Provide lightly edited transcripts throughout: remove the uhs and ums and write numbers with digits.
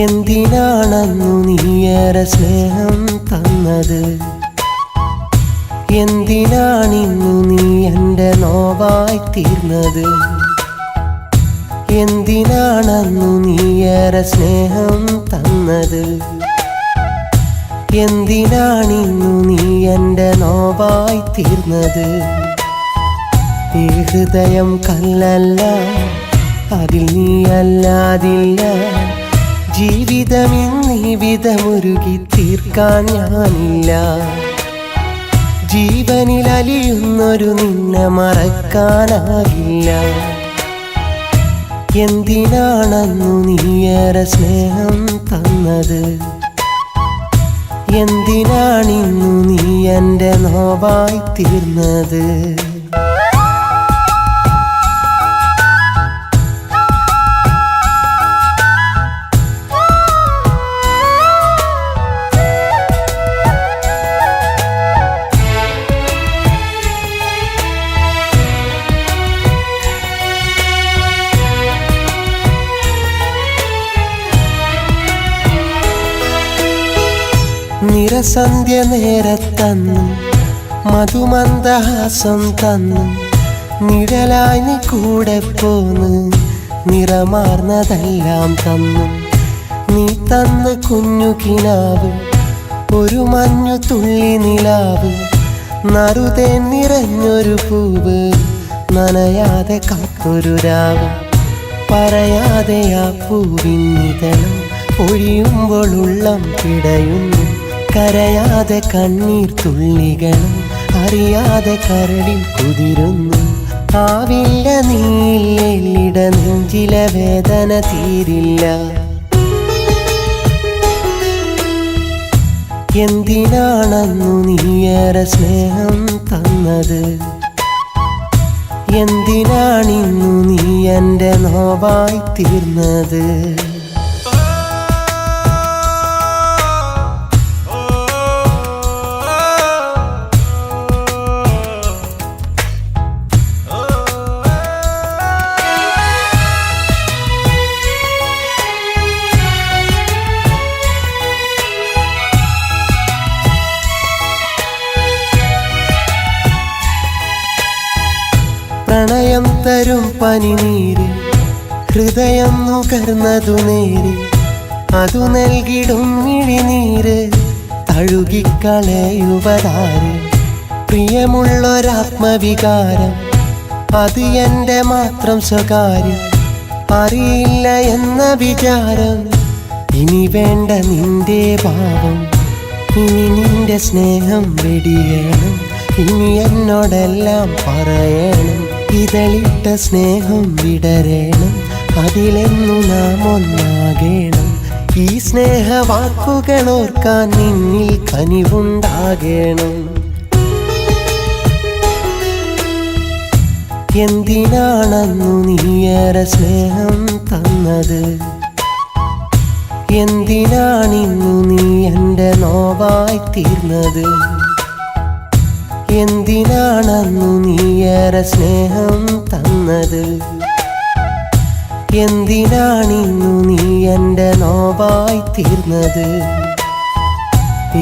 എന്തിനാണന്നു നീയേറെ സ്നേഹം തന്നത്? എന്തിനാണിന്നു നീ എൻ്റെ നോവായി തീർന്നത്? എന്തിനാണന്നു നീയേറെ സ്നേഹം തന്നത്? എന്തിനാണിന്നു നീ എൻ്റെ നോവായി തീർന്നത്? ഈ ഹൃദയം കല്ലല്ല, അതിൽ നീ അല്ലാതില്ല. ജീവിതമിന്നിവിധമുരുകി തീർക്കാൻ ഞാനില്ല. ജീവനിലലിയുന്നൊരു നിന്നെ മറക്കാനാകില്ല. എന്തിനാണന്നു നീയേറെ സ്നേഹം തന്നത്? എന്തിനാണിന്നു നീ എൻ്റെ നോവായി തീർന്നത്? നിറസന്ധ്യ നേരത്തന്നു മധുമന്ദഹാസം തന്നു, നിഴലായി നീ കൂടെ പോന്ന് നിറമാർന്നതെല്ലാം തന്നു. നീ തന്ന കുഞ്ഞു കിനാവ്, ഒരു മഞ്ഞു തുള്ളി നിലാവ്, നറുതേ നിറഞ്ഞൊരു പൂവ്, നനയാതെ കാത്തൊരു രാവ്. പറയാതെ ആ പൂവിന്നിതളും ഒഴിയുമ്പോൾ ഉള്ളം പിടയുന്നു. കരയാതെ കണ്ണീർ തുള്ളികളും അറിയാതെ കരളിൽ കുതിരുന്നു. ആവില്ല നീയില്ലിട നെഞ്ചിലെ വേദന തീരില്ല. എന്തിനാണന്നു നീയേറെ സ്നേഹം തന്നത്? എന്തിനാണിന്നു നീ എൻ്റെ നോവായി തീർന്നത്? പ്രണയം തരും പനിനീര്, ഹൃദയം നുകർന്നതു നേര്, അതു നൽകിടും മിഴിനീര്, തഴുകിക്കളയുവതാര്. പ്രിയമുള്ളൊരാത്മവികാരം, അത് എൻ്റെ മാത്രം സ്വകാര്യം. അറിയില്ല എന്ന വിചാരം, ഇനി വേണ്ട നിന്റെ ഭാവം. ഇനി നിന്റെ സ്നേഹം വെടിയണം, ഇനി എന്നോടെല്ലാം പറയണം. ഇതളിട്ട സ്നേഹം വിടരണം, അതിലെന്നു നാം ഒന്നാകണം. ഈ സ്നേഹവാക്കുകൾ ഓർക്കാൻ നിന്നിൽ കനിവുണ്ടാകണം. എന്തിനാണന്നു നീയേറെ സ്നേഹം തന്നത്? എന്തിനാണിന്നു നീ എൻ്റെ നോവായി തീർന്നത്? എന്തിനാണന്നു നീയേറെ സ്നേഹം തന്നത്? എന്തിനാണിന്നു നീ എൻ്റെ നോവായി തീർന്നത്?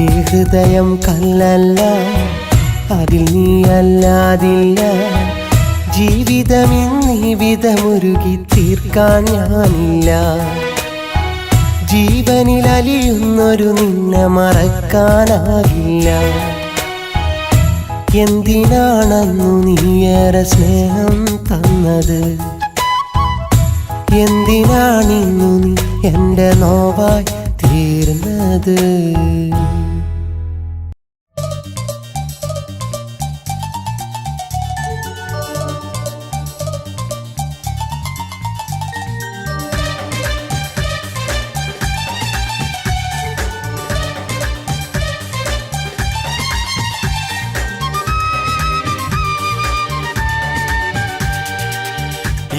ഈ ഹൃദയം കല്ലല്ല, അതിൽ നീ അല്ലാതില്ല. ജീവിതമിന്നിവിധമുരുകി തീർക്കാൻ ഞാനില്ല. ജീവനിലലിയുന്നൊരു നിന്നെ മറക്കാനാകില്ല. എന്തിനാണന്നു നീയേറെ സ്നേഹം തന്നത്? എന്തിനാണിന്നു നീ എൻ്റെ നോവായി തീർന്നത്?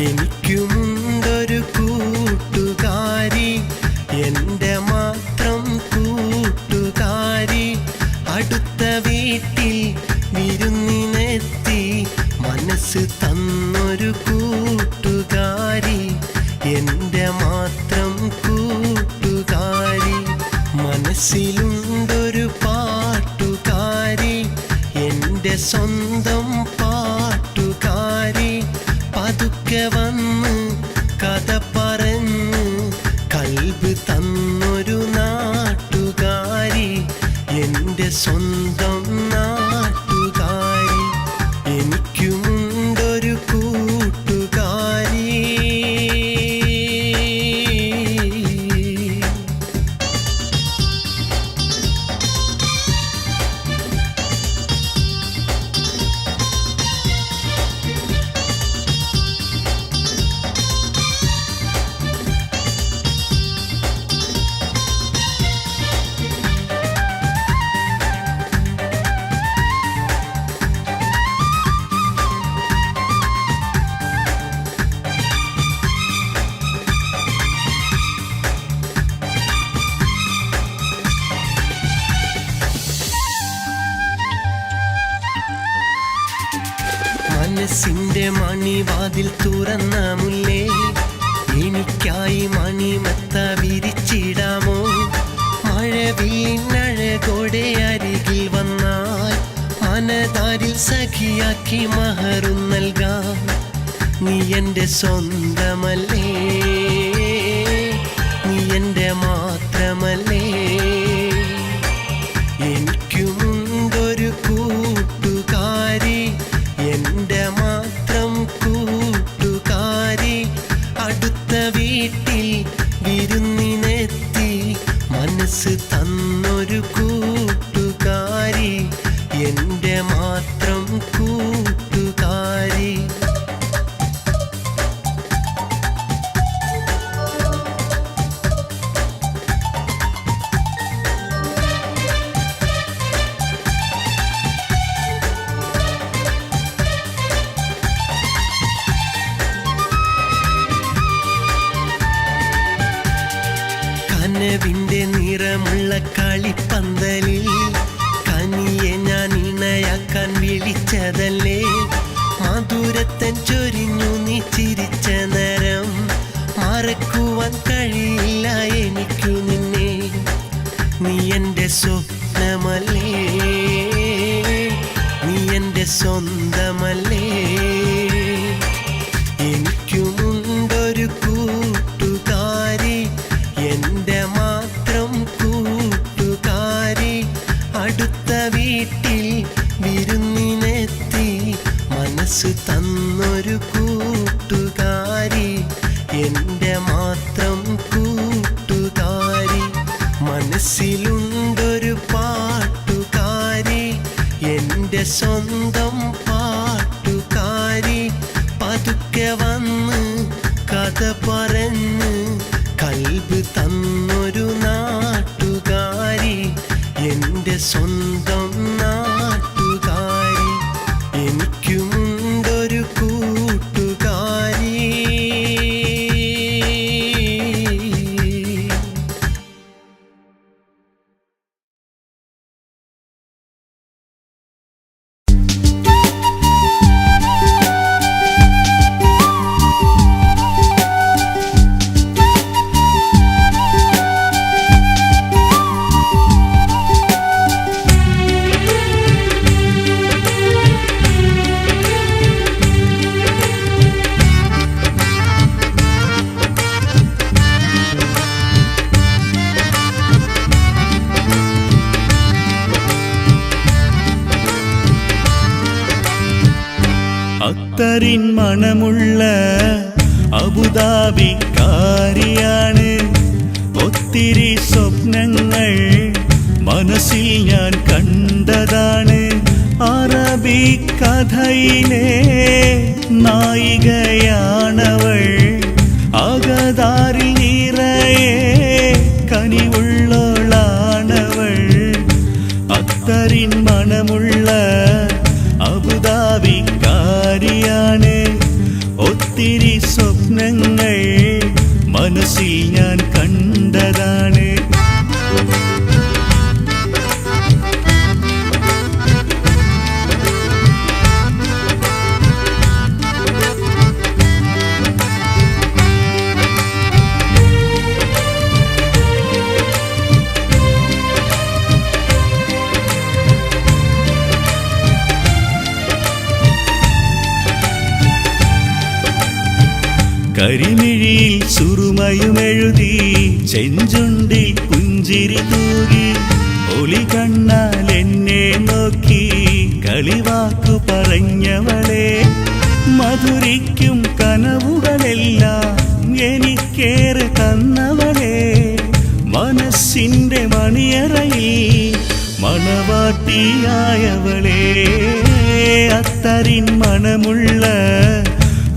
എനിക്കുമുണ്ടൊരു കൂട്ടുകാരി, എൻ്റെ മാത്രം കൂട്ടുകാരി. അടുത്ത വീട്ടിൽ വിരുന്നിനെത്തി മനസ്സ് തന്നൊരു കൂട്ടുകാരി, എൻ്റെ മാത്രം കൂട്ടുകാരി. മനസ്സിലുണ്ടൊരു പാട്ടുകാരി, എൻ്റെ സ്വന്തം പാട്ടുകാരി. പതുക്കെ വന്ന് കഥ പറഞ്ഞ് കൽബ് തന്നൊരു നാട്ടുകാരി, എൻ്റെ സ്വന്തം നാട്ടുകാരി. എനിക്കുമുണ്ടൊരു കൂട്ടുകാരി. മനസ്സിന്റെ മണിവാതിൽ തുറന്ന മുല്ലേ, എനിക്കായി മണിമത്ത വിരിച്ചിടാമോ? മഴവില്ലഴകോടെ അരികിൽ വന്നാൽ മനതാരിൽ സഖിയാക്കി മഹറും നൽകാം. നീ എൻ്റെ സ്വന്തമല്ലേ, നീ എൻ്റെ മാത്രമല്ലേ. എനിക്കുമുണ്ടൊരു കൂട്ടുകാരി, എൻ്റെ മാത്രം കൂട്ടുകാരി. അടുത്ത വീട്ടിൽ വിരുന്നിനെത്തി മനസ്സ് തന്നൊരു കൂട്ടുകാരി, എൻ്റെ മാത്രം കൂട്ടുകാരി. കനവിൻ്റെ നിറമുള്ള കളിപ്പന്തലിൽ കനിയെ ഞാൻ ഇണയാക്കാൻ വിളിച്ചതല്ലേ. മധുരത്തൻ ചൊരിഞ്ഞു നീ ചിരിച്ച നേരം മറക്കുവാൻ കഴിയില്ല എനിക്കു നിന്നെ. നീ എൻ്റെ സ്വപ്നമല്ലേ, നീ എൻ്റെ സ്വന്തമല്ലേ. എനിക്കുമുണ്ടൊരു കൂട്ടുകാരി, എൻ്റെ മാത്രം കൂട്ടുകാരി. അടുത്ത വീട്ടിൽ വിരുന്നിനെത്തി മനസ്സ് തന്നൊരു കൂട്ടുകാരി, എൻ്റെ മാത്രം കൂട്ടുകാരി. മനസ്സിലുണ്ടൊരു പാട്ടുകാരി, എൻ്റെ സ്വന്തം പാട്ടുകാരി. പതുക്കെ വന്ന് കഥ പറഞ്ഞ് കൽബ് തന്നൊരു നാട്ടുകാരി, എൻ്റെ സ്വന്തം നാട്ടുകാരി. എനിക്കുമുണ്ടൊരു കൂട്ടുകാരി. അത്തറിൻ മണമുള്ള അബുദാബിക്കാരിയാണ്. ഒത്തിരി സ്വപ്നങ്ങൾ മനസ്സിൽ ഞാൻ കണ്ടതാണ്. അറബി കഥയിലെ നായികയാണവൾ. അകതാരിൽ നിറയെ കനിവുള്ളോളാണവൾ. അത്തറിൻ മണമുള്ള അബുദാബിക്കാരിയാണ്. ഒത്തിരി സ്വപ്നങ്ങൾ മനസ്സിൽ ഞാൻ കണ്ടതാണ്. കരിമിഴിയിൽ സുറുമയുമെഴുതി ചെഞ്ചുണ്ടിൽ പുഞ്ചിരി തൂകി ഒളി കണ്ണാൽ എന്നെ നോക്കി കളിവാക്കു പറഞ്ഞവളെ മധുരിക്കും കനവുകളെല്ലാം എനിക്കേറെ തന്നവളെ മനസ്സിന്റെ മണിയറയിൽ മണവാട്ടിയായവളെ അത്തറിൻ മണമുള്ള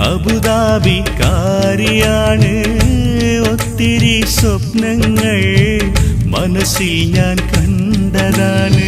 അബുദാബിക്കാരിയാണ് ഒത്തിരി സ്വപ്നങ്ങൾ മനസ്സിൽ ഞാൻ കണ്ടതാണ്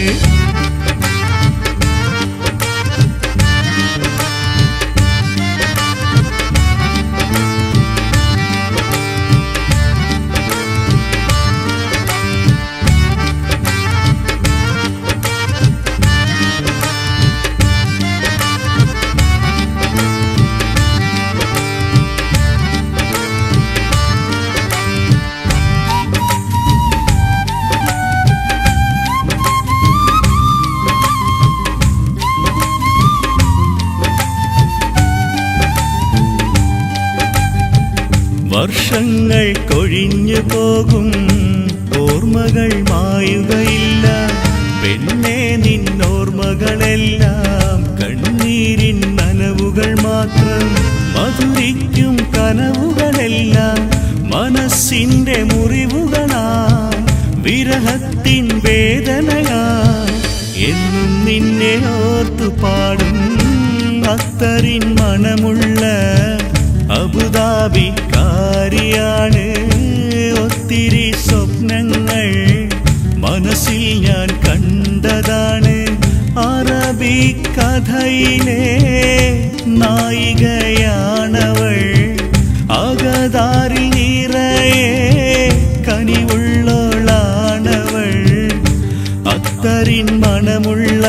വർഷങ്ങൾ കൊഴിഞ്ഞു പോകും ഓർമ്മകൾ മായുകയില്ല പെണ്ണെ നിന്നോർമ്മകളെല്ലാം കണ്ണീരിൻ നനവുകൾ മാത്രം മധുരിക്കും കനവുകളെല്ലാം മനസ്സിന്റെ മുറിവുകളാ വിരഹത്തിൻ വേദനയാ എന്നും നിന്നെ ഓർത്തു പാടും അത്തറിൻ മണമുള്ള അബുദാബിക്കാരിയാണ് ഒത്തിരി സ്വപ്നങ്ങൾ മനസ്സിൽ ഞാൻ കണ്ടതാണ് അറബിക്കഥയിലെ നായികയാണവൾ അകതാരിൽ നിറയെ കനിവുള്ളോളാണവൾ അത്തറിൻ മണമുള്ള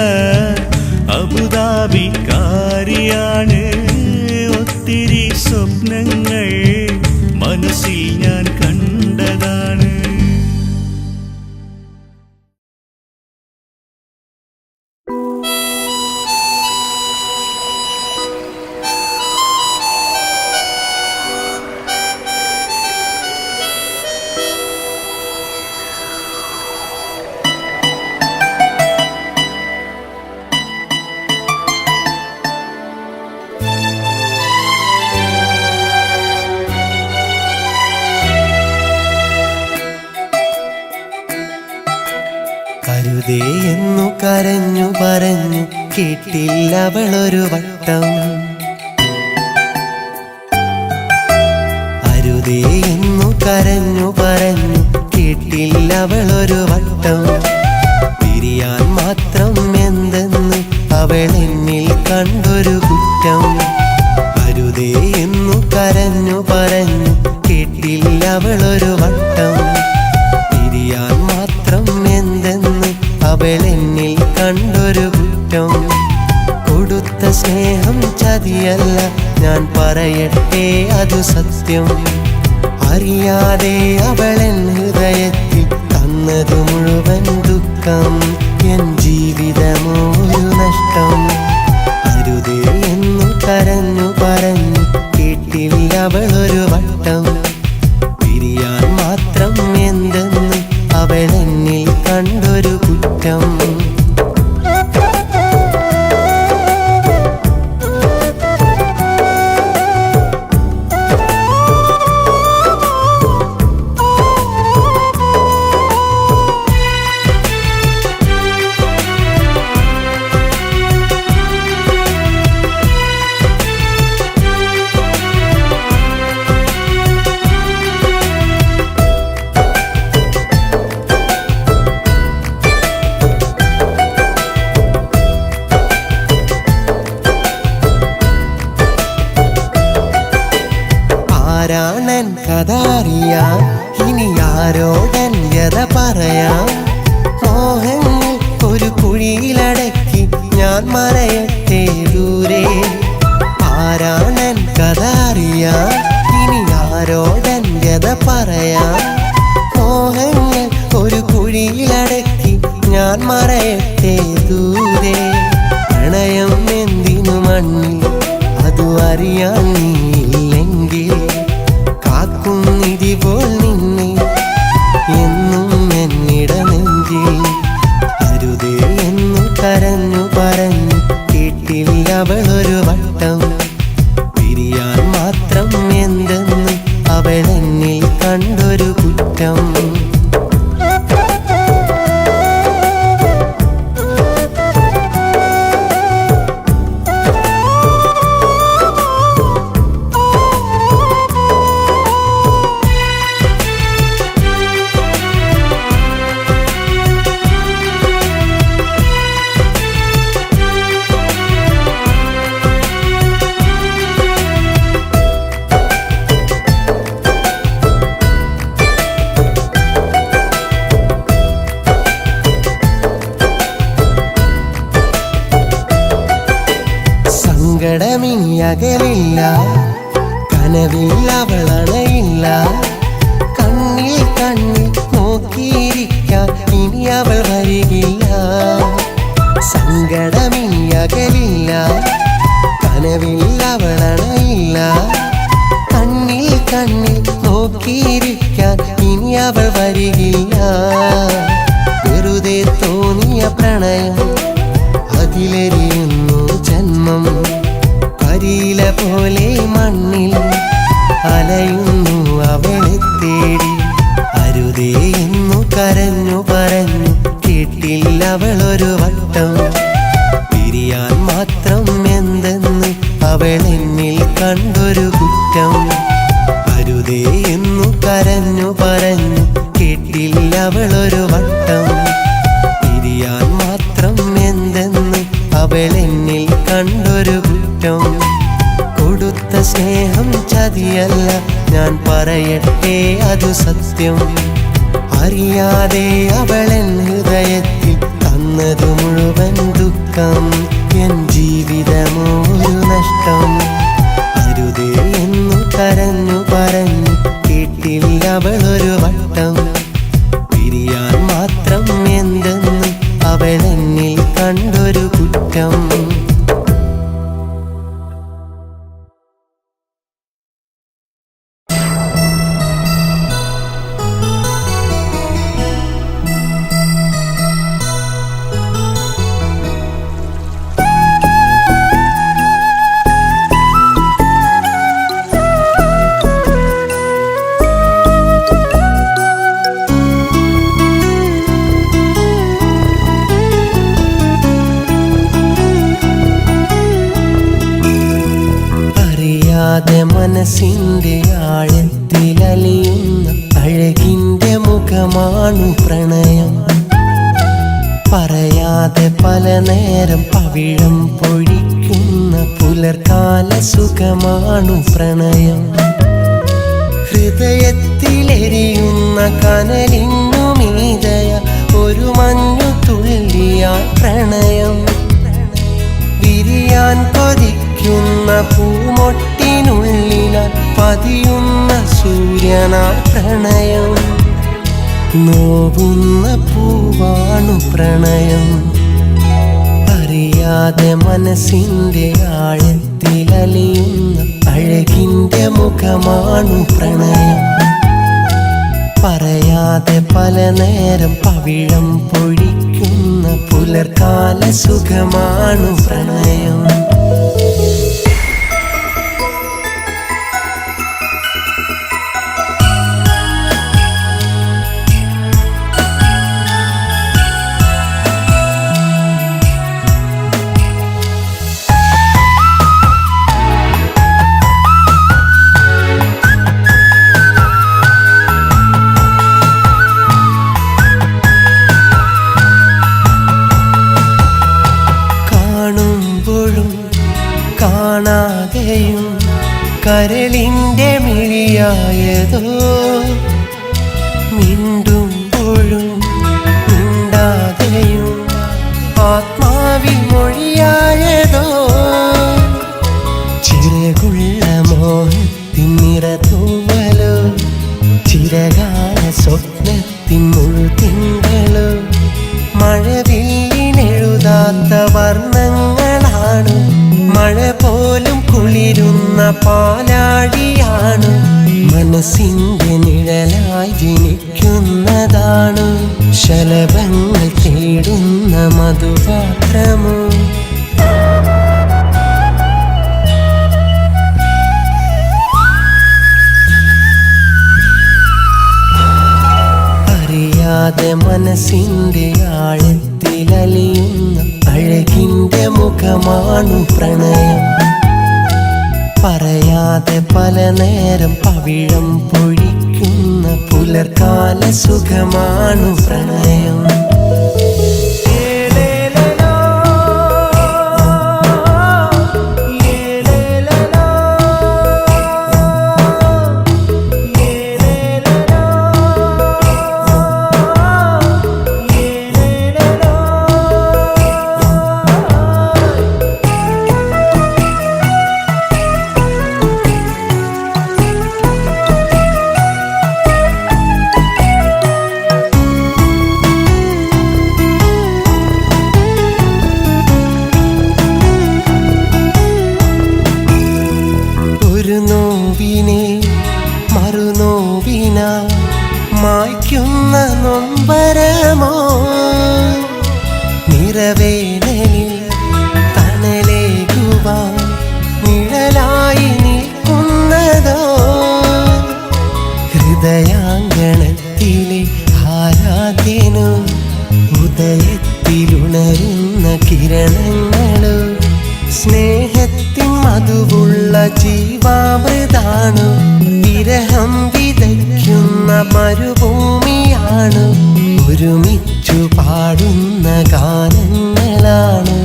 അബുദാബിക്കാരിയാണ് ഒത്തിരി സ്വപ്നങ്ങൾ മനസ്സിൽ ഞാൻ കണ്ടതാണ് അരുതേ എന്നു കരഞ്ഞു പറഞ്ഞു കേട്ടില്ലവളൊരു വട്ടം അരുതേ എന്നു കരഞ്ഞു പറഞ്ഞു കേട്ടില്ലവളൊരു വട്ടം പിരിയാൻ മാത്രം എന്തെന്ന് അവളെന്നിൽ കണ്ടൊരു കുറ്റം അരുതേ എന്നു കരഞ്ഞു പറഞ്ഞു കേട്ടില്ലവളൊരു വട്ടം പിരിയാൻ മാത്രം എന്തെന്ന് അവളെന്നിൽ കണ്ടൊരു കുറ്റം കൊടുത്ത സ്നേഹം ചതിയല്ല ഞാൻ പറയട്ടെ അതു സത്യം അറിയാതെ അവളെൻ ഹൃദയത്തിൽ തന്നത് മുഴുവൻ ദുഃഖം എൻ ജീവിതമോ ഒരു നഷ്ടം അരുതേ എന്നു കരഞ്ഞു പറഞ്ഞു കേട്ടില്ല അവളൊരു വട്ടം പിരിയാൻ മാത്രം എന്തെന്ന് അവളെന്നിൽ കണ്ടൊരു കുറ്റം ആരാണൻ കഥ അറിയാം ഇനി ആരോടൻ വ്യത പറയാം മോഹങ്ങൾ ഒരു കുഴിയിലടക്കി ഞാൻ മറയട്ടെ ദൂരെ ആരാണൻ കഥ അറിയാം ഇനി ആരോടൻ വ്യത പറയാം മോഹങ്ങൾ ഒരു കുഴിയിലടക്കി ഞാൻ മറയട്ടെ ദൂരെ പ്രണയം എന്തിനു മണ്ണിൽ അതു അറിയാൻ നീയില്ലെങ്കിൽ സങ്കടമിനി അകലില്ല, കനവിൽ അവളണയില്ല. കണ്ണിൽ കണ്ണിൽ നോക്കിയിരിക്കാൻ ഇനി അവൾ വരികില്ല. സങ്കടമിനി അകലില്ല, കനവിൽ അവളണയില്ല. കണ്ണിൽ കണ്ണിൽ നോക്കിയിരിക്കാൻ ഇനി അവൾ വരികില്ല. വെറുതെ തോന്നിയ പ്രണയം അതിലെരിയുന്നു ജന്മം. കരിയില പോലെ മണ്ണിൽ അലയുന്നു അവളെ തേടി. അരുതേ എന്നു കരഞ്ഞു പറഞ്ഞു കേട്ടില്ല അവളൊരു വട്ടം. പിരിയാൻ മാത്രം എന്തെന്ന് അവളെന്നിൽ കണ്ടൊരു കുറ്റം. അരുതേ എന്നു കരഞ്ഞു പറഞ്ഞു കേട്ടില്ല അവളൊരു വട്ടം. പിരിയാൻ മാത്രം എന്തെന്ന് അവളെന്നിൽ കണ്ടൊരു കുറ്റം. കൊടുത്ത സ്നേഹം ചതിയല്ല, ഞാൻ പറയട്ടെ അതു സത്യം. അറിയാതെ അവളെൻ ഹൃദയത്തിൽ തന്നതു മുഴുവൻ ദുഃഖം. എൻ ജീവിതമോ ഒരു നഷ്ടം. അരുതേ എന്നു കരഞ്ഞു പറഞ്ഞു കേട്ടില്ല അവളൊരു വട്ടം. പിരിയാൻ മാത്രം എന്തെന്ന് അവളെന്നിൽ കണ്ടൊരു കുറ്റം. മനസ്സിന്റെ ആഴത്തിലലിയുന്ന അഴകിന്റെ മുഖമാണു പ്രണയം. പറയാതെ പല നേരം പവിഴം പൊഴിക്കുന്ന പുലർക്കാല സുഖമാണു പ്രണയം. ഹൃദയത്തിലെരിയുന്ന കനലിന്നു മീതയ ഒരു മഞ്ഞു തുള്ളിയാൽ പ്രണയം. വിരിയാൻ കൊതിക്കുന്ന പൂമൊട്ടിനുള്ളിലാൽ പതിയുന്ന സൂര്യനാൽ പ്രണയം. നോവുന്ന പൂവാണു പ്രണയം. അറിയാതെ മനസ്സിന്റെ ആഴത്തിലലിയുന്ന അഴകിന്റെ മുഖമാണു പ്രണയം. പറയാതെ പല നേരം പവിഴം പൊഴിക്കുന്ന പുലർക്കാല സുഖമാണു പ്രണയം. കാണാതെയും കരളിൻ്റെ മിഴിയായതോ, മിണ്ടുമ്പോഴും മിണ്ടാതെയും ആത്മാവിൽ മൊഴിയായതോ. ചിറകുള്ള മോഹത്തിൻ നിറതൂവലോ, ചിരകാല സ്വപ്നത്തിൻ മുഴുതിങ്കളോ. മഴവില്ലിനെഴുതാത്ത വർണ്ണങ്ങളാണ്, മഴ പോലും കുളിരുന്ന പാലാഴിയാണ്. മനസ്സിന്റെ നിഴലായി ജനിക്കുന്നതാണ് ശലഭങ്ങൾ തേടുന്ന മധുപാത്രമോ. അറിയാതെ മനസ്സിന്റെ ആഴത്തിലലിയുന്ന അഴകിന്റെ മുഖമാണു പ്രണയം. പറയാതെ പല നേരം പവിഴം പൊഴിക്കുന്ന പുലർക്കാല സുഖമാണു പ്രണയം. സ്നേഹത്തിൻ മധുവുള്ള ജീവാമൃതാണ്. വിരഹം വിതയ്ക്കുന്ന മരുഭൂമിയാണ്. ഒരുമിച്ചു പാടുന്ന ഗാനങ്ങളാണ്.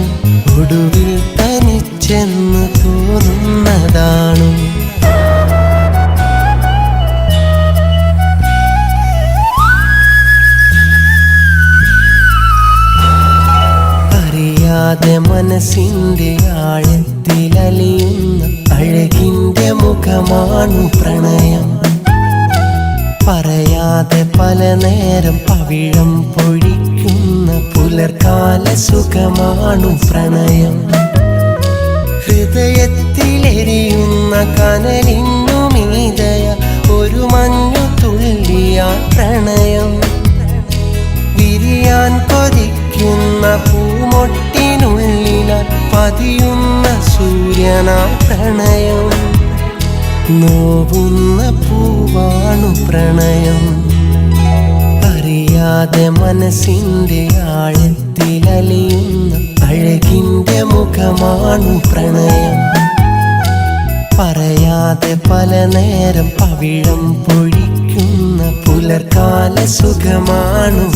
ഒടുവിൽ തനിച്ചെന്ന് തോന്നുന്നതാണ്. അറിയാതെ മനസ്സിന്റെ ആഴത്തിലലിയുന്ന അഴകിന്റെ മുഖമാണു പ്രണയം. പറയാതെ പല നേരം പവിഴം പൊഴിക്കുന്ന പുലർക്കാല സുഖമാണു പ്രണയം. ഹൃദയത്തിലെരിയുന്ന കനലിന്നു മീതയ ഒരു മഞ്ഞു തുള്ളിയാ പ്രണയം. വിരിയാൻ കൊതിക്കുന്ന പൂമൊട്ടിനുള്ളിലാൽ പതിയുന്ന സൂര്യനാ പ്രണയം. നോവുന്ന പൂവാണു പ്രണയം. അറിയാതെ മനസ്സിന്റെ ആഴത്തിലലിയുന്ന അഴകിന്റെ മുഖമാണു പ്രണയം. പറയാതെ പല നേരം പവിഴം പൊഴിക്കുന്ന പുലർക്കാല സുഖമാണു.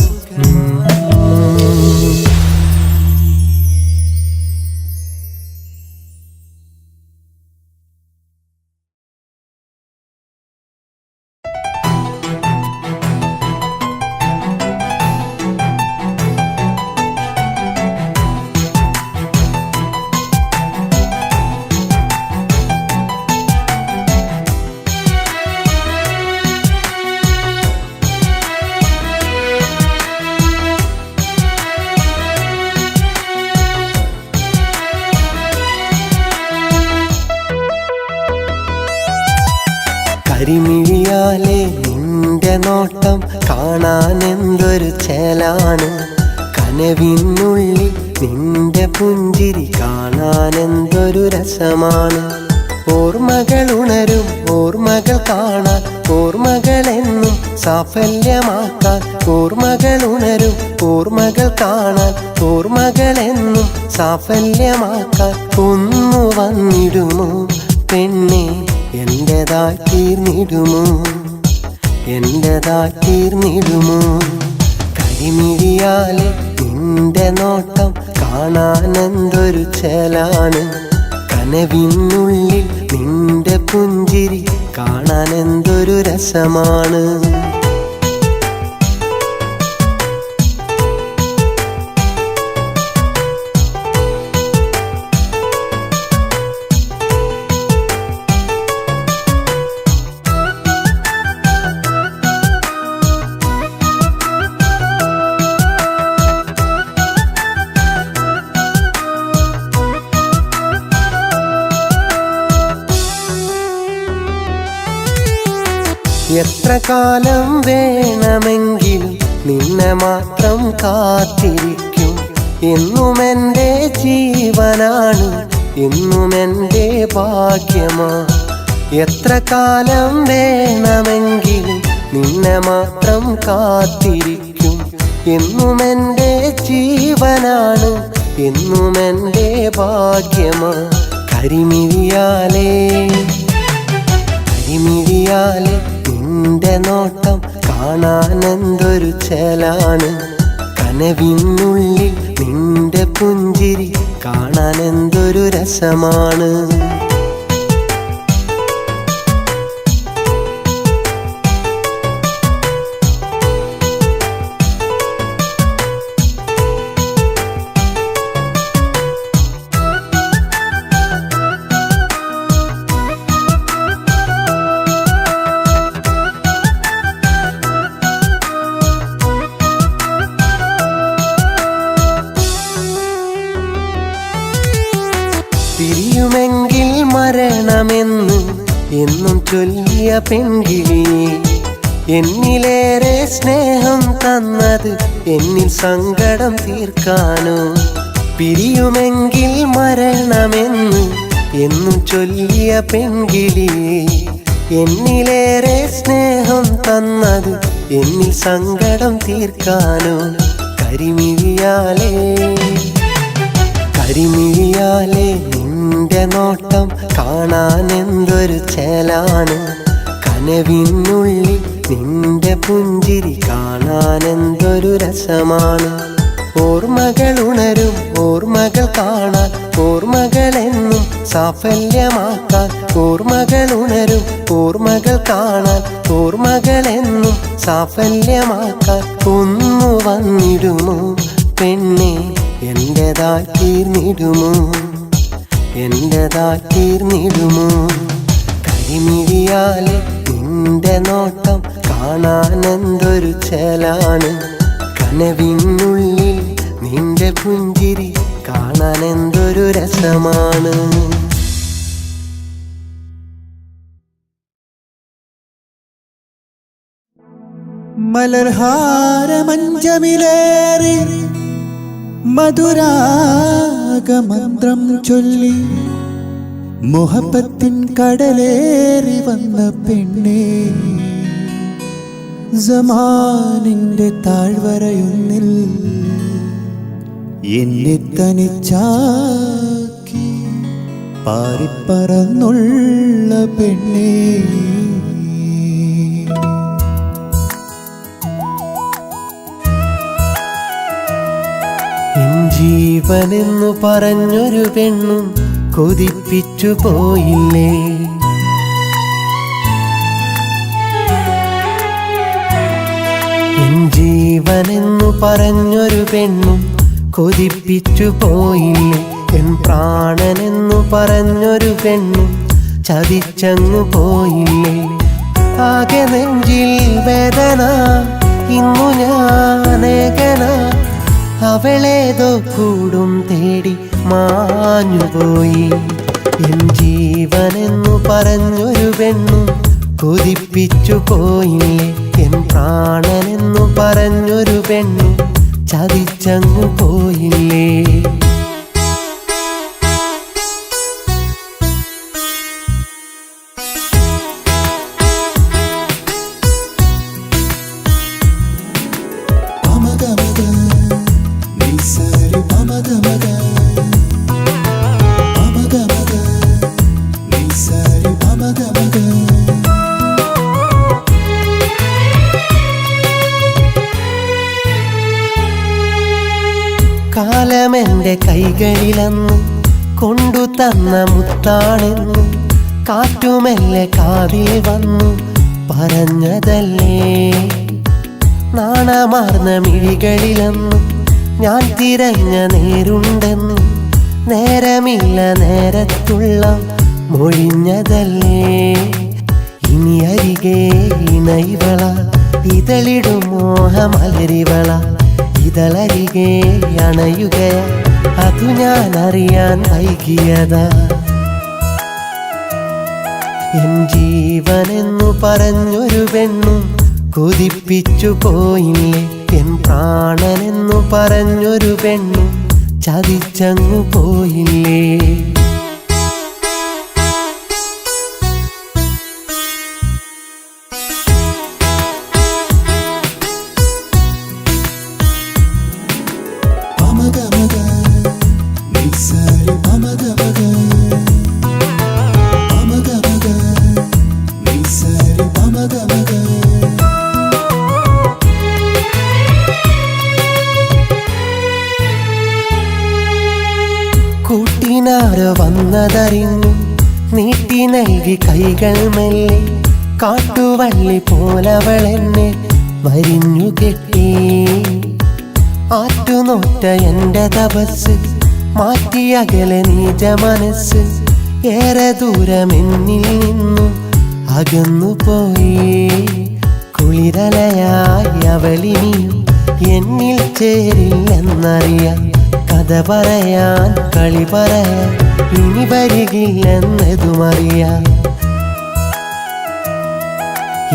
കരിമിഴിയാലെ നിന്റെ നോട്ടം കാണാൻ എന്തൊരു ചേലാണ്. കനവിനുള്ളിൽ നിന്റെ പുഞ്ചിരി കാണാൻ എന്തൊരു രസമാണ്. ഓർമ്മകൾ ഉണരും ഓർമ്മകൾ കാണാൻ ഓർമ്മകളെന്നും സാഫല്യമാക്കാൻ. ഓർമ്മകൾ ഉണരും ഓർമ്മകൾ കാണാൻ ഓർമ്മകളെന്നും സാഫല്യമാക്കാൻ. ഒന്നു വന്നിടുമോ പെണ്ണെ എന്റേതായി തീർന്നിടുമോ എന്റേതായി തീർന്നിടുമോ. കരിമിഴിയാലെ നിന്റെ നോട്ടം കാണാൻ എന്തൊരു ചേലാണ്. കനവിനുള്ളിൽ നിന്റെ പുഞ്ചിരി കാണാൻ എന്തൊരു രസമാണ്. എത്ര കാലം വേണമെങ്കിലും നിന്നെ മാത്രം കാത്തിരിക്കും. എന്നും എൻ്റെ ജീവനാണ് എന്നും എൻ്റെ ഭാഗ്യമാ. എത്ര കാലം വേണമെങ്കിലും നിന്നെ മാത്രം കാത്തിരിക്കും. എന്നും എൻ്റെ ജീവനാണ് എന്നും എൻ്റെ ഭാഗ്യമാ. കരിമിഴിയാലേ കരിമിഴിയാലെ നിന്റെ നോട്ടം കാണാൻ എന്തൊരു ചേലാണ്. കനവിനുള്ളിൽ നിന്റെ പുഞ്ചിരി കാണാൻ എന്തൊരു രസമാണ്. പിരിയുമെങ്കിൽ മരണമെന്ന് എന്നും ചൊല്ലിയ പെൺകിളി. എന്നിലേറെ സ്നേഹം തന്നത് എന്നിൽ സങ്കടം തീർക്കാനോ. പിരിയുമെങ്കിൽ മരണമെന്ന് എന്നും ചൊല്ലിയ പെൺകിളി. എന്നിലേറെ സ്നേഹം തന്നത് എന്നിൽ സങ്കടം തീർക്കാനോ. കരിമിഴിയാലേ കരിമിഴിയാലേ നോട്ടം കാണാൻ എന്തൊരു ചേലാണ്, കനവിനുള്ളിൽ നിന്റെ പുഞ്ചിരി കാണാൻ എന്തൊരു രസമാണ്. ഓർമ്മകൾ ഉണരും ഓർമ്മകൾ കാണാൻ, ഓർമ്മകളെന്നും സാഫല്യമാക്കാൻ. ഓർമ്മകൾ ഉണരും ഓർമ്മകൾ കാണാൻ, ഓർമ്മകളെന്നും സാഫല്യമാക്കാൻ. ഒന്നു വന്നിടുമോ പെണ്ണെ, എന്റേതായി തീർന്നിടുമോ, എന്റേതായി തീർന്നിടുമോ. കരിമിഴിയാലെ നിന്റെ നോട്ടം കാണാൻ എന്തൊരു ചേലാണ്, കനവിനുള്ളിൽ നിന്റെ പുഞ്ചിരി കാണാൻ എന്തൊരു രസമാണ്. മലർഹാരമഞ്ചമിലേറി മധുരാഗമന്ത്രം ചൊല്ലി മുഹബത്തിൻ കടലേറി വന്ന പെണ്ണേ, സമാനിന്റെ താഴ്വരയൊന്നിൽ എന്നെ തനിച്ചാക്കി പാറിപ്പറന്നുള്ള പെണ്ണേ. എൻ ജീവനെന്നു പറഞ്ഞൊരു പെണ്ണും കൊതിപ്പിച്ചു പോയില്ലേ. എൻ ജീവനെന്നു പറഞ്ഞൊരു പെണ്ണും കൊതിപ്പിച്ചു പോയില്ലേ. എൻ പ്രാണനെന്നു പറഞ്ഞൊരു പെണ്ണും ചതിച്ചങ്ങു പോയില്ലേ. ആകെ നെഞ്ചിൽ വേദന, ഇന്നു ഞാനേകന. അവളേതോ കൂടും തേടി മാഞ്ഞുപോയി. എൻ ജീവനെന്നു പറഞ്ഞൊരു പെണ്ണും കൊതിപ്പിച്ചു പോയില്ലേ. എൻ പ്രാണനെന്നു പറഞ്ഞൊരു പെണ്ണും ചതിച്ചങ്ങു പോയില്ലേ. കാലമെന്റെ കൈകളിലന്ന് കൊണ്ടു തന്ന മുത്താണെന്ന് കാറ്റുമെല്ലെ കാതിൽ വന്നു പറഞ്ഞതല്ലേ. നാണമാർന്ന മിഴികളിലന്ന് ഞാൻ തിരഞ്ഞ നേരുണ്ടെന്ന് നേരമില്ല നേരത്തുള്ള മൊഴിഞ്ഞതല്ലേ. ഇനി അരികെ ഇണയിവള, ഇതളിടും മോഹമലരിവള. ഇതളരികെ അണയുകയ, അതു ഞാൻ അറിയാൻ വൈകിയതാ. എൻ ജീവനെന്നു പറഞ്ഞൊരു പെണ്ണും കൊതിപ്പിച്ചു പോയില്ലേ. എൻ പ്രാണനെന്നു പറഞ്ഞൊരു പെണ്ണും ചതിച്ചങ്ങു പോയില്ലേ. കൂട്ടിനാരോ വന്നതറിഞ്ഞു നീട്ടി നൽകി കൈകൾ മെല്ലെ. കാട്ടുവള്ളി പോലവളെന്നെ വരിഞ്ഞു കെട്ടി. ആറ്റുനോറ്റ എൻ്റെ തപസ് മാറ്റിയകലെ നീജ മനസ്സ്. ഏറെ ദൂരമെന്നിൽ നിന്നും അകന്നു പോയി. കുളിരലയായി അവളിനിയും എന്നിൽ ചേരില്ലെന്നറിയാം. കഥ പറയാൻ കളി പറയാൻ ഇനി വരികില്ലെന്നതുമറിയാം.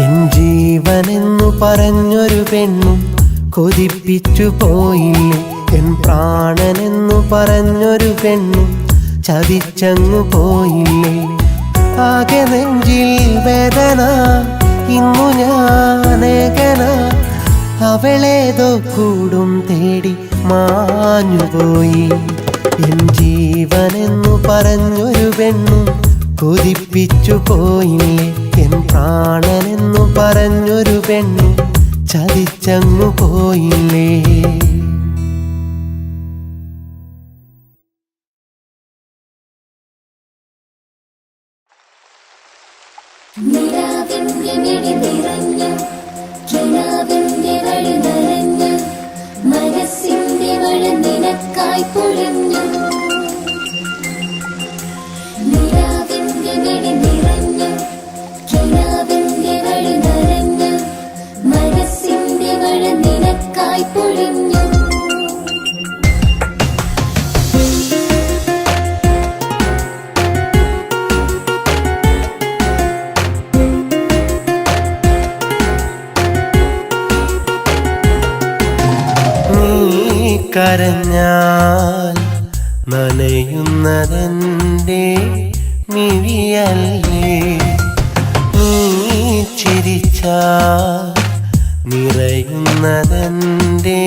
എൻ ജീവനെന്നു പറഞ്ഞൊരു പെണ്ണും കൊതിപ്പിച്ചു പോയില്ലേ. എൻ പ്രാണനെന്നു പറഞ്ഞൊരു പെണ്ണും ചതിച്ചങ്ങു പോയില്ലേ. ആകെ നെഞ്ചിൽ വേദന, ഇന്നു ഞാനേകന. അവളേതോ കൂടും തേടി മാഞ്ഞുപോയി. എൻ ജീവനെന്നു പറഞ്ഞൊരു പെണ്ണും കൊതിപ്പിച്ചു പോയില്ലേ. എൻ പ്രാണനെന്നു പറഞ്ഞൊരു പെണ്ണും ചതിച്ചങ്ങു പോയില്ലേ. നിലാവിന്റെ മിഴി നിറഞ്ഞു കിനാവിന്റെ വഴി നനഞ്ഞു മനസ്സിന്റെ മഴ നിനക്കായി പൊഴിഞ്ഞു. നിലാവിന്റെ മിഴി നിറഞ്ഞു കിനാവിന്റെ വഴി നനഞ്ഞു മനസ്സിന്റെ മഴ നിനക്കായി പൊഴിഞ്ഞു. കരഞ്ഞാൽ നനയുന്നതെന്റെ മിഴിയല്ലേ, നീ ചിരിച്ചാൽ നിറയുന്നതെന്റെ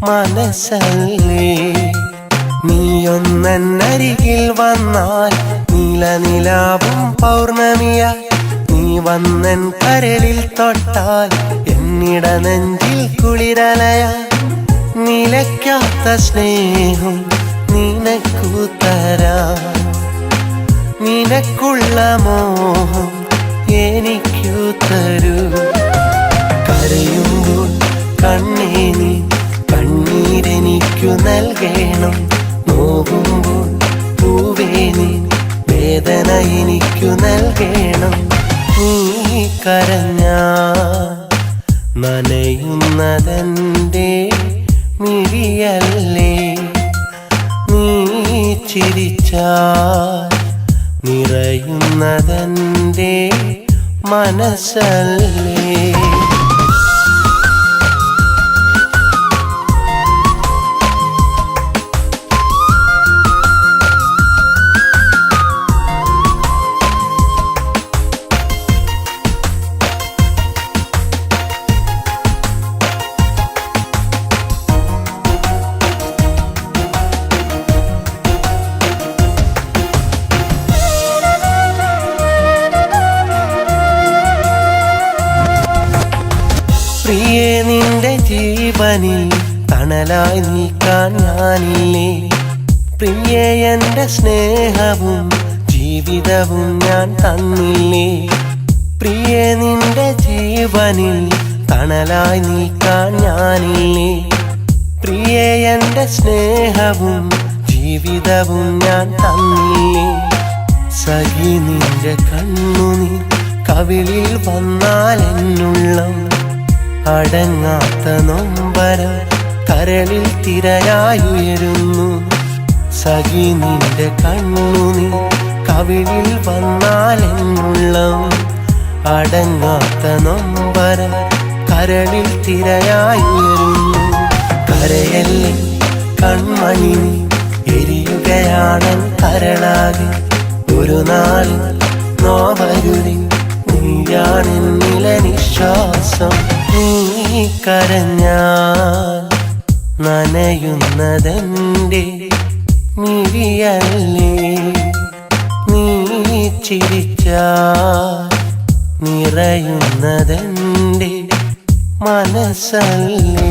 മനസ്സല്ലേ. നീയൊന്നരികിൽ വന്നാൽ നീലനിലാവും പൗർണമിയായി, നീ വന്നൻ കരളിൽ തൊട്ടാൽ എന്നിട നെഞ്ചിൽ കുളിരലയായി. നിലയ്ക്കാത്ത സ്നേഹം നിനക്കു തരാം, നിനക്കുള്ള മോഹം എനിക്കു തരൂ. കരയുമ്പോൾ കണ്ണേ നീ കണ്ണീരെനിക്കു നൽകണം, നോകുമ്പോൾ പൂവേ നീ വേദന എനിക്കു നൽകണം. നീ കരഞ്ഞാൽ നനയുന്നതെന്റെ മിഴിയല്ലേ, നീ ചിരിച്ചാൽ നിറയുന്നതെന്റെ മനസ്സല്ലേ. പ്രിയേ നിന്റെ ജീവനിൽ തണലായി നിൽക്കാൻ ഞാനില്ലേ. പ്രിയേ എൻ്റെ സ്നേഹവും ജീവിതവും ഞാൻ തന്നില്ലേ. പ്രിയേ നിന്റെ ജീവനിൽ തണലായി നിൽക്കാൻ ഞാനില്ലേ. പ്രിയേ എൻ്റെ സ്നേഹവും ജീവിതവും ഞാൻ തന്നില്ലേ. സഖി നിന്റെ കണ്ണുനീർ കവിളിൽ വന്നാൽ എന്നുള്ളം അടങ്ങാത്ത നൊമ്പരം കരളിൽ തിരയായുയരുന്നു. സഖി നിന്റെ കണ്ണുനീർ കവിളിൽ വന്നാൽ എന്നുള്ളം അടങ്ങാത്ത നൊമ്പരം കരളിൽ തിരയായുയരുന്നു. കരയല്ലേ കൺമണി എരിയുകയാണൻ കരളാകെ, ഒരു നാൾ നോവരുതി നീയാണെന്നില നിശ്വാസം. നീ കരഞ്ഞാൽ നനയുന്നതെന്റെ മിഴിയല്ലേ, നീ ചിരിച്ചാൽ നിറയുന്നതെന്റെ മനസ്സല്ലേ.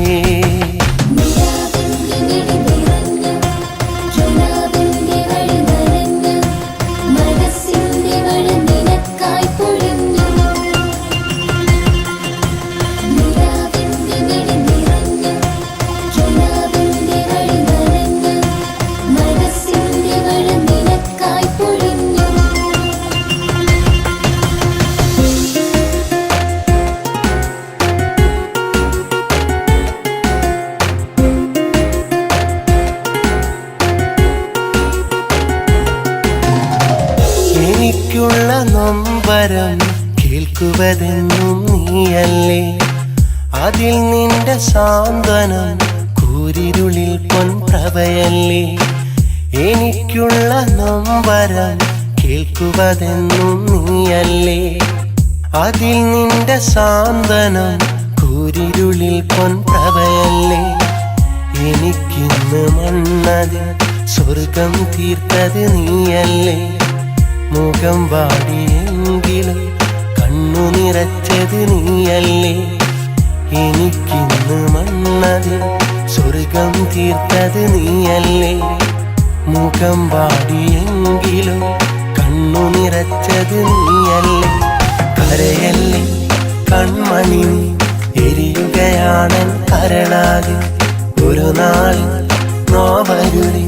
എനിക്കുള്ള നൊമ്പരം കേൾക്കുവതെന്നും നീയല്ലേ, അതിൽ നിന്റെ സാന്ത്വനം കൂരിരുളിൽ പൊൻപ്രഭയല്ലേ. എനിക്കുള്ള നൊമ്പരം കേൾക്കുവതെന്നും നീയല്ലേ, അതിൽ നിന്റെ സാന്ത്വനം കൂരിരുളിൽ പൊൻപ്രഭയല്ലേ. എനിക്കിന്ന് മണ്ണതിൽ സ്വർഗം തീർത്തത് നീയല്ലേ. മുഖം വാടിയെങ്കിലും കണ്ണു നിറച്ചത് നീയല്ലേ. എനിക്കിന്ന് മണ്ണതിൽ സ്വർഗം തീർത്തത് നീയല്ലേ. മുഖം വാടിയെങ്കിലും കണ്ണു നിറച്ചത് നീയല്ലേ. കരയല്ലേ കൺമണി, എരിയുകയാണൻ കരളാകെ. ഒരു നാൾ നോവരുളി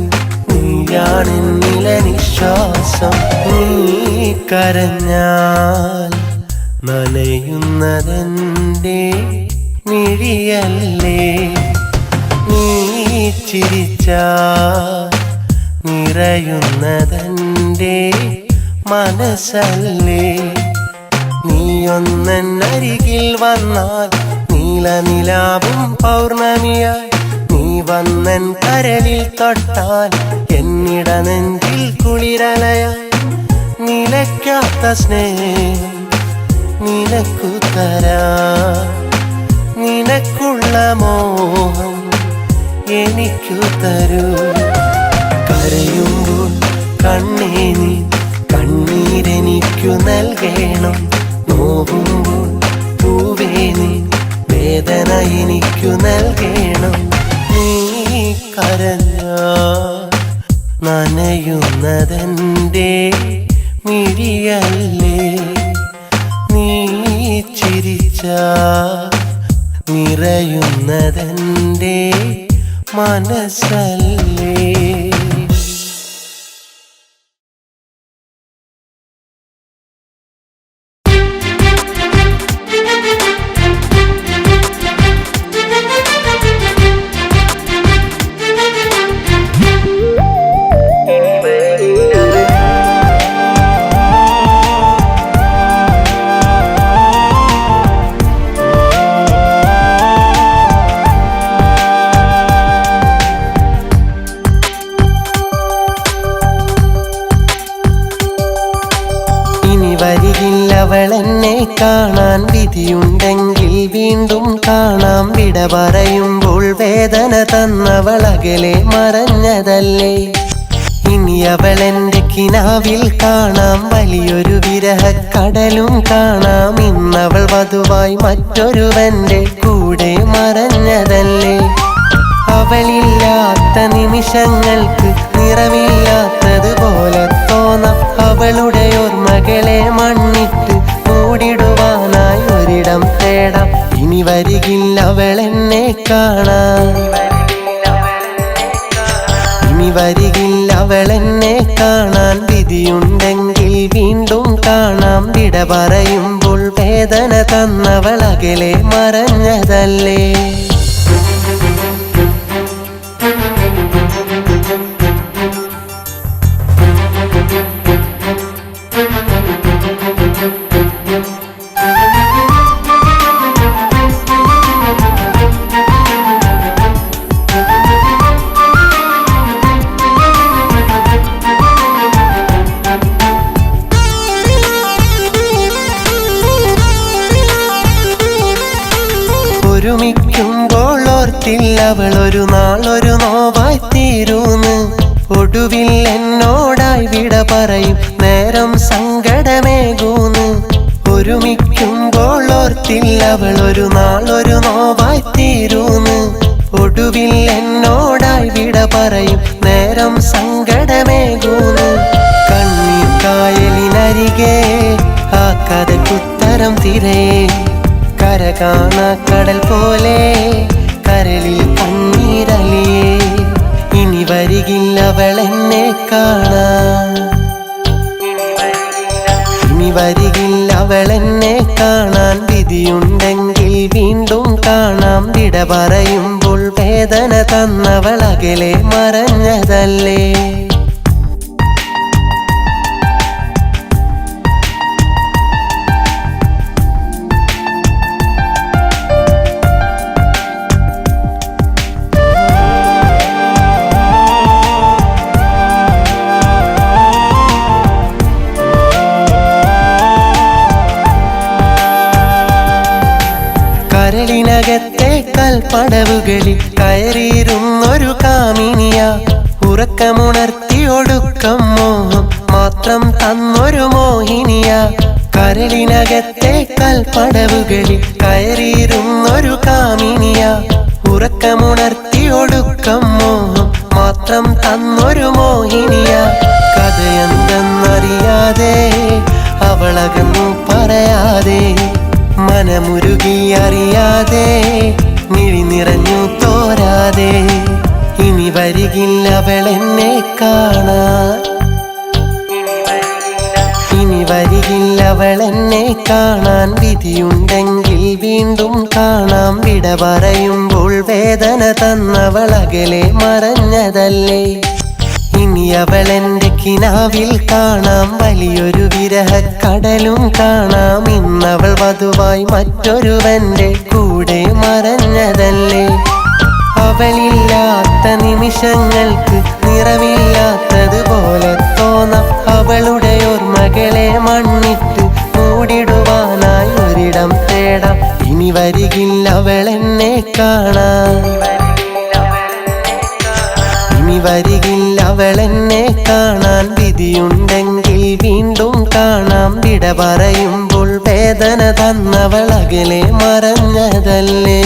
നീയാണെന്നില നിശ്വാസം. നീ കരഞ്ഞാൽ നനയുന്നതെന്റെ മിഴിയല്ലേ. നീ ചിരിച്ചാൽ നിറയുന്നതെന്റെ മനസ്സല്ലേ. നീയൊന്നരികിൽ വന്നാൽ നീലനിലാവും പൗർണമിയായി. നീ വന്നൻ കരളിൽ തൊട്ടാൽ എന്നിട നെഞ്ചിൽ കുളിരലയായി. നിലയ്ക്കാത്ത സ്നേഹം നിനക്കു തരാം, നിനക്കുള്ള മോഹം എനിക്കു തരൂ. കരയുമ്പോൾ കണ്ണേ നീ കണ്ണീരെനിക്കു നൽകണം. നോവുമ്പോൾ പൂവേ നീ വേദന എനിക്കു നൽകണം. നീ കരഞ്ഞാൽ നനയുന്നതെന്റെ മിഴിയല്ലേ. നീ ചിരിച്ചാൽ നിറയുന്നതെന്റെ മനസ്സല്ലേ. അവളെന്നെ കാണാൻ വിധിയുണ്ടെങ്കിൽ വീണ്ടും കാണാം. വിട പറയുമ്പോൾ വേദന തന്നവളകലെ മറഞ്ഞതല്ലേ. ഇനി അവളെന്റെ കിനാവിൽ കാണാം. വലിയൊരു വിരഹക്കടലും കാണാം. ഇന്നവൾ വധുവായി മറ്റൊരുവന്റെ കൂടെ മറഞ്ഞതല്ലേ. അവളില്ലാത്ത നിമിഷങ്ങൾക്ക് നിറമില്ലാത്തതുപോലെ തോന്നാം. അവളുടെ ഓർമ്മകളെ മണ്ണിട്ട് മൂടിടുവാനായി ഒരിടം തേടാം. ഇനി വരികില്ല അവളെന്നെ കാണാൻ. ഇനി വരികില്ല അവളെന്നെ കാണാൻ. വിധിയുണ്ടെങ്കിൽ വീണ്ടും കാണാം. വിട പറയുമ്പോൾ വേദന തന്നവളകലെ മറഞ്ഞതല്ലേ. ഒരുമിക്കുമ്പോൾ ഓർത്തില്ല അവളൊരു നാളൊരു നോവായി തീരുന്നു. ഒടുവിൽ എന്നോടായി വിട പറയും നേരം സങ്കടമേകൂന്നു. ഒരുമിക്കുമ്പോൾ ഓർത്തില്ല അവളൊരു നാളൊരു നോവായി തീരുന്നു. ഒടുവിൽ എന്നോടായി വിട പറയും നേരം സങ്കടമേകൂന്നു. കണ്ണീർ കായലിനരികെ ആ കഥയ്ക്കുത്തരം തിരയേ. കര കാണാ കടൽ പോലെ കരളിൽ കണ്ണീരലിയേ. ഇനി വരികില്ല അവളെന്നെ കാണാൻ. ഇനി വരികില്ല അവളെന്നെ കാണാൻ. വിധിയുണ്ടെങ്കിൽ വീണ്ടും കാണാം. വിട പറയുമ്പോൾ വേദന തന്നവളകലെ മറഞ്ഞതല്ലേ. കരളിനകത്തെ കൽപ്പടവുകളിൽ കയറിയിരുന്നൊരു കാമിനിയ. ഉറക്കമുണർത്തി ഒടുക്കം മോഹം മാത്രം തന്നൊരു മോഹിനിയ കരളിനകത്തെ കൽപ്പടവുകളിൽ കയറിയിരുന്നൊരു കാമിനിയ ഉറക്കമുണർത്തി ഒടുക്കം മോഹം മാത്രം തന്നൊരു മോഹിനിയ കഥയെന്തെന്നറിയാതെ അവളകന്നു പറയാതെ മനമുരുകി അറിയാതെ മിഴി നിറഞ്ഞു തോരാതെ ഇനി വരികില്ല അവളെന്നെ കാണാൻ ഇനി വരികില്ല അവളെന്നെ കാണാൻ വിധിയുണ്ടെങ്കിൽ വീണ്ടും കാണാം വിട പറയുമ്പോൾ വേദന തന്നവളകലെ മറഞ്ഞതല്ലേ ഇനി അവളെന്റെ കിനാവിൽ കാണാം വലിയൊരു വിരഹക്കടലും കാണാം ഇന്നവൾ വധുവായി മറ്റൊരുവന്റെ കൂടെ മറഞ്ഞതല്ലേ അവളില്ലാത്ത നിമിഷങ്ങൾക്ക് നിറമില്ലാത്തതുപോലെ തോന്നാം അവളുടെ ഓർമ്മകളെ മണ്ണിട്ട് മൂടിടുവാനായി ഒരിടം തേടാം ഇനി വരികില്ല അവളെന്നെ കാണാൻ ഇനി വരികില്ല അവളെന്നെ കാണാൻ വിധിയുണ്ടെങ്കിൽ വീണ്ടും കാണാം വിട പറയുമ്പോൾ വേദന തന്നവളകലെ മറഞ്ഞതല്ലേ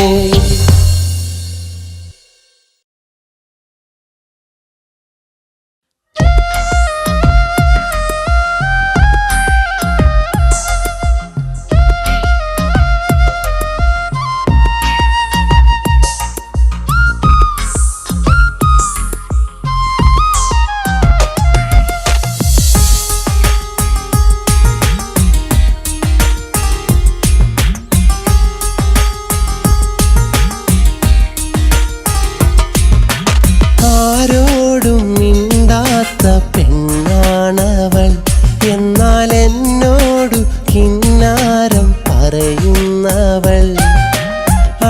ആരോടും മിണ്ടാത്ത പെണ്ണാണവൾ എന്നാൽ എന്നോടു കിന്നാരം പറയുന്നവൾ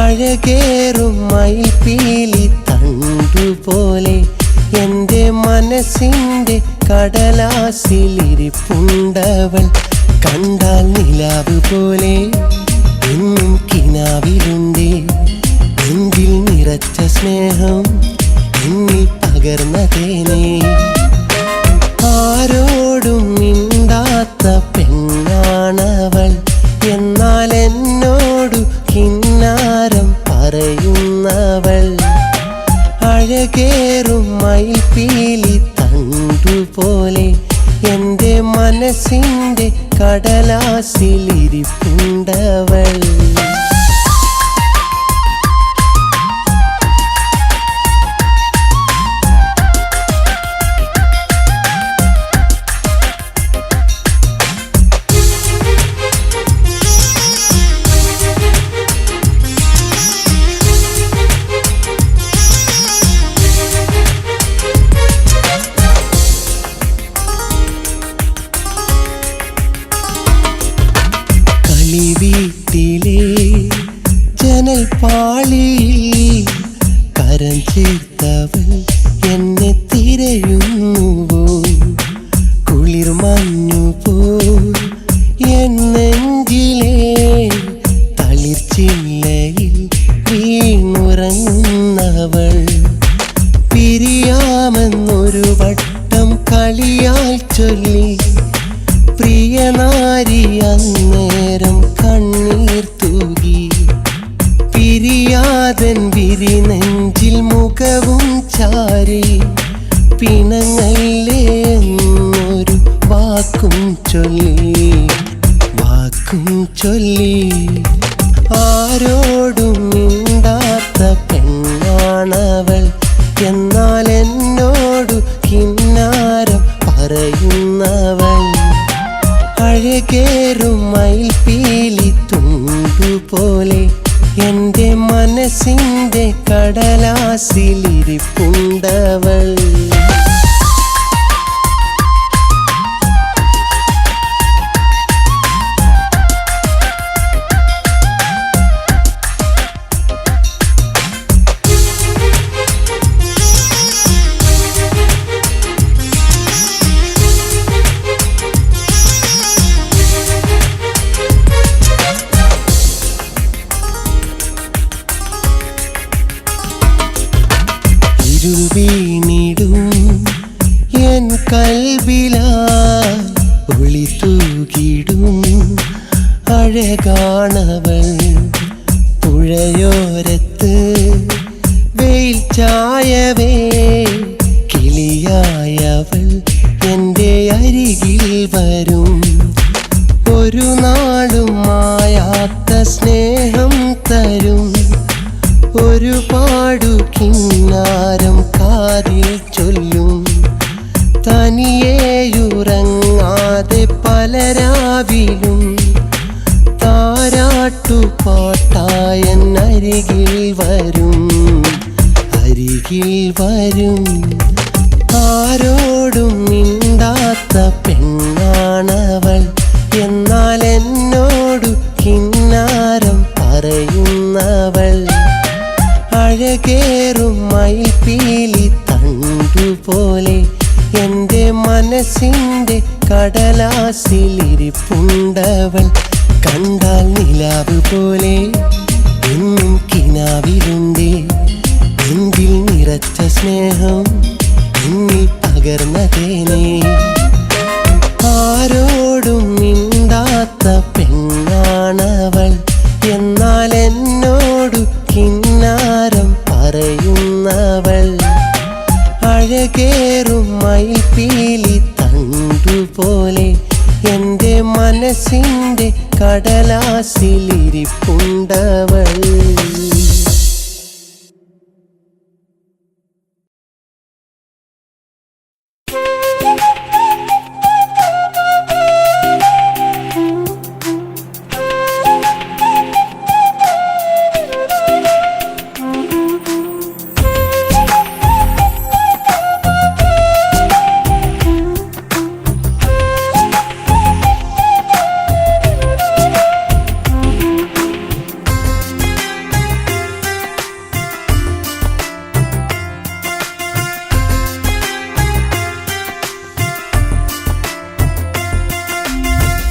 അഴകേറും മയിൽപ്പീലി തണ്ടുപോലെ എൻ്റെ മനസ്സിൻ്റെ കടലാസിലിരിപ്പുണ്ടവൾ കണ്ടാൽ നിലാവ് പോലെ എന്നും കിനാവിലുണ്ടേ നെഞ്ചിൽ നിറച്ച സ്നേഹം എന്നിൽ പകർന്നതേനേ ആരോടും മിണ്ടാത്ത പെണ്ണാണവൾ എന്നാൽ എന്നോടു കിന്നാരം പറയുന്നവൾ അഴകേറും മയിൽപ്പീലി തണ്ടുപോലെ എൻ്റെ മനസ്സിൻ്റെ കടലാസിലിരിപ്പുണ്ടവൾ വീട്ടിലെ ജനൽപ്പാളിയിൽ കരം ചേർത്തവൾ എന്നെ തിരയുന്നുവോ കുളിർ മഞ്ഞുപോൽ എന്നെഞ്ചിലെ തളിർച്ചില്ലയിൽ വീണുറങ്ങുന്നവൾ പിരിയാമെന്നൊരു വട്ടം കളിയാൽ ചൊല്ലി പ്രിയനാരി അന്നേരം കണ്ണീർ തൂകി പിരിയാതൻ വിരി നെഞ്ചിൽ മുഖവും ചാരി പിണങ്ങല്ലേ എന്നൊരു വാക്കും ചൊല്ലി ആരോടും മിണ്ടാത്ത പെണ്ണാണവൾ എന്നാൽ എന്നോടു കിന്നാരം പറയുന്നവൾ അഴകേറും മയിൽപ്പീലി തുണ്ടുപോലെ എൻ്റെ മനസ്സിൻ്റെ കടലാസിലിരിപ്പുണ്ടവൾ ഇരുൾ വീണിടും കൽബിലായി ഒളി തൂകിടും അഴകാണവൾ. പുഴയോരത്ത് വെയിൽ ചായവേ കിളിയായവൾ എൻ്റെ അരികിൽ വരും. ഒരു നാളും മായാത്ത സ്നേഹം തരും. ഒരുപാടു കിന്നാരം കാതിൽ ചൊല്ലും. തനിയേയുറങ്ങാതെ പലരാവിലും താരാട്ടുപാട്ടായൻ അരികിൽ വരും. അരികിൽ വരും. ആരോടും മിണ്ടാത്ത പെണ്ണാണവൾ. എന്നാൽ എന്നോടു കിന്നാരം പറയുന്നവൾ. അഴകേറും മയിൽപ്പീലി തണ്ടുപോലെ എൻ്റെ മനസ്സിൻ്റെ കടലാസിലിരിപ്പുണ്ടവൾ. കണ്ടാൽ നിലാവ് പോലെ എന്നും കിനാവിലുണ്ടേ. എന്നിൽ നിറച്ച സ്നേഹം എന്നിൽ പകർന്നതേനേ. ആരോടും മിണ്ടാത്ത പെണ്ണാണവൾ. എന്നാൽ എന്നോടു കിന്നാരം പറയുന്നവൾ. അഴകേറും മയിൽപ്പീലി തണ്ടുപോലെ എൻ്റെ മനസ്സിൻ്റെ കടലാസിലിരിപ്പുണ്ടവൾ.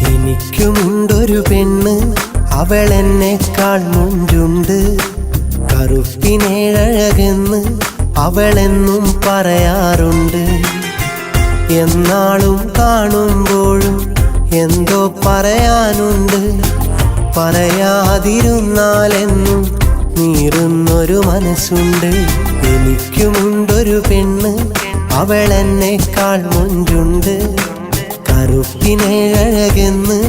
എനിക്കുമുണ്ടൊരു പെണ്ണ്, അവളെന്നെക്കാൾ മുഞ്ചുണ്ട്. കറുപ്പിനേഴഴകെന്ന് അവളെന്നും പറയാറുണ്ട്. എന്നാളും കാണുമ്പോഴും എന്തോ പറയാനുണ്ട്. പറയാതിരുന്നാലെന്നും നീറുന്നൊരു മനസ്സുണ്ട്. എനിക്കുമുണ്ടൊരു പെണ്ണ്, അവളെന്നെക്കാൾ മുഞ്ചുണ്ട്. കറുപ്പിനേഴകെന്ന്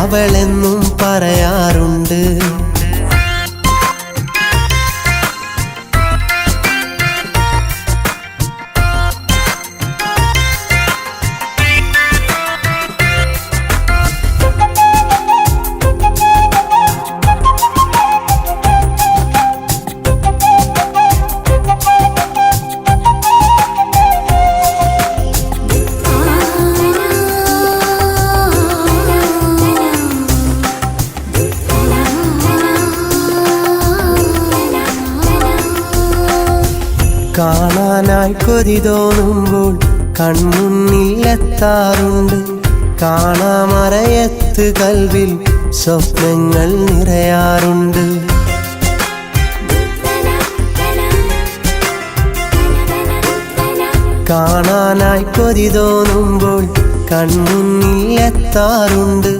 അവളെന്നും പറയാറുണ്ട്. കാണാനായി കൊതി തോന്നുമ്പോൾ കൺമുന്നിലെത്താറുണ്ട്. കാണാമറയത്ത് കൽവിൽ സ്വപ്നങ്ങൾ നിറയാറുണ്ട്. കാണാനായി കൊതി തോന്നുമ്പോൾ കൺമുന്നിലെത്താറുണ്ട്.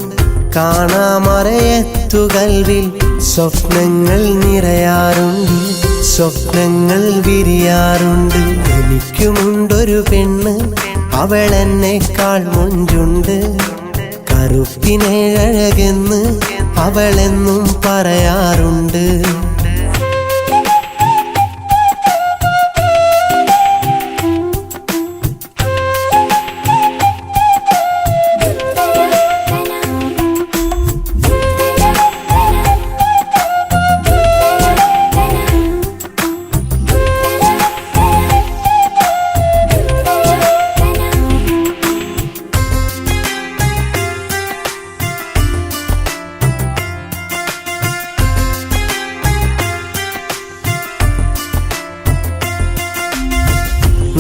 കാണാമറയത്തു കൽവിൽ സ്വപ്നങ്ങൾ നിറയാറുണ്ട്. സ്വപ്നങ്ങൾ വിരിയാറുണ്ട്. എനിക്കുമുണ്ടൊരു പെണ്ണ്, അവളെന്നെക്കാൾ മുഞ്ചുണ്ട്. കറുപ്പിനേഴകെന്ന് അവളെന്നും പറയാറുണ്ട്.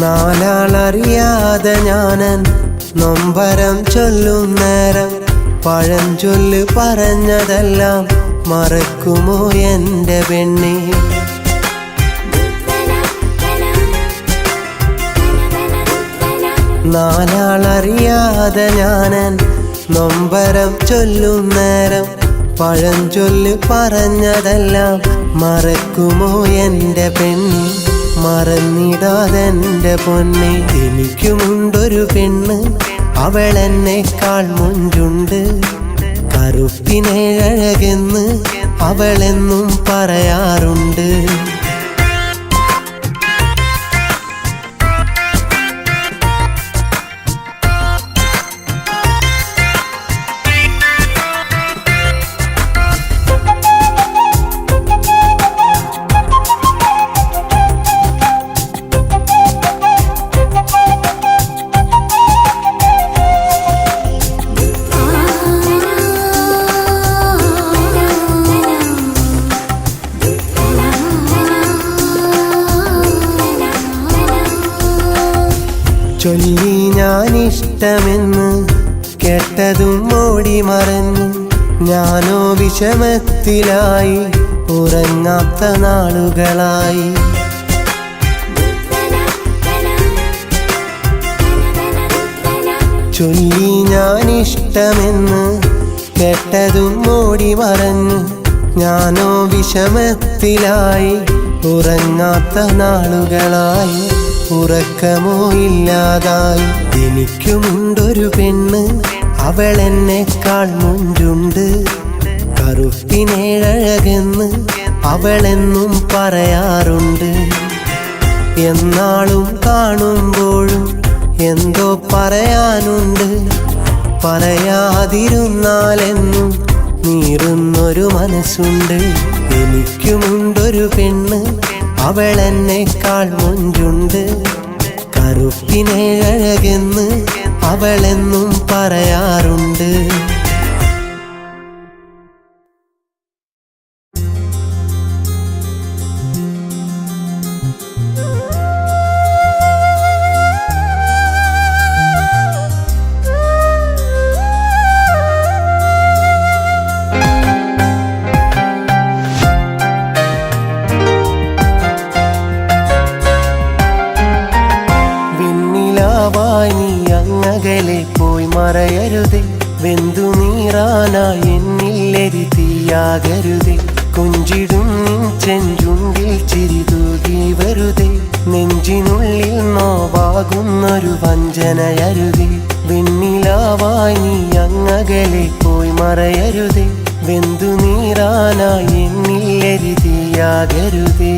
നാലാളറിയാതെ ഞാനൻ നൊമ്പരം ചൊല്ലും നേരം പഴഞ്ചൊല്ല് പറഞ്ഞതെല്ലാം മറക്കുമോ എൻ്റെ പെണ്ണേ? നാലാളറിയാതെ ഞാനൻ നൊമ്പരം ചൊല്ലും നേരം പഴഞ്ചൊല്ല് പറഞ്ഞതെല്ലാം മറക്കുമോ എൻ്റെ പെണ്ണ്? മറന്നിടാതെൻ്റെ പൊന്നെ. എനിക്കുമുണ്ടൊരു പെണ്ണ്, അവളെന്നേക്കാൾ മുഞ്ചുണ്ട്. കറുപ്പിനേഴകെന്ന് അവളെന്നും പറയാറുണ്ട്. ചൊല്ലി ഞാനിഷ്ടമെന്ന് കേട്ടതും ഓടി മറഞ്ഞു. ഞാനോ വിഷമത്തിലായി ഉറങ്ങാത്ത നാളുകളായി. ചൊല്ലി ഞാനിഷ്ടമെന്ന് കേട്ടതും ഓടി മറഞ്ഞു. ഞാനോ വിഷമത്തിലായി ഉറങ്ങാത്ത നാളുകളായി. ഉറക്കമോ ഇല്ലാതായി. എനിക്കുമുണ്ടൊരു പെണ്ണ്, അവളെന്നേക്കാൾ മുഞ്ചുണ്ട്. കറുപ്പിനേഴകെന്ന് അവളെന്നും പറയാറുണ്ട്. എന്നാളും കാണുമ്പോഴും എന്തോ പറയാനുണ്ട്. പറയാതിരുന്നാലെന്നും നീറുന്നൊരു മനസ്സുണ്ട്. എനിക്കുമുണ്ടൊരു പെണ്ണ്, അവളെന്നേക്കാൾ മുഞ്ചുണ്ട്. കറുപ്പിനേഴകെന്ന് അവളെന്നും പറയാറുണ്ട്. നീ അങ്ങകലെ പോയി മറയരുതേ. വെന്തു നീറാനായി എന്നില്ലെരി തീയാകരുതേ. കൊഞ്ചിടും നിൻ ചെഞ്ചുണ്ടിൽ ചിരി തൂകി വെറുതെ. നെഞ്ചിനുള്ളിൽ നോവാകുന്നൊരു വഞ്ചനയരുതേ. വെണ്ണിലാവായി നീ അങ്ങകലെ പോയി മറയരുതേ. വെന്തു നീറാനായി എന്നില്ലെരി തീയാകരുതേ.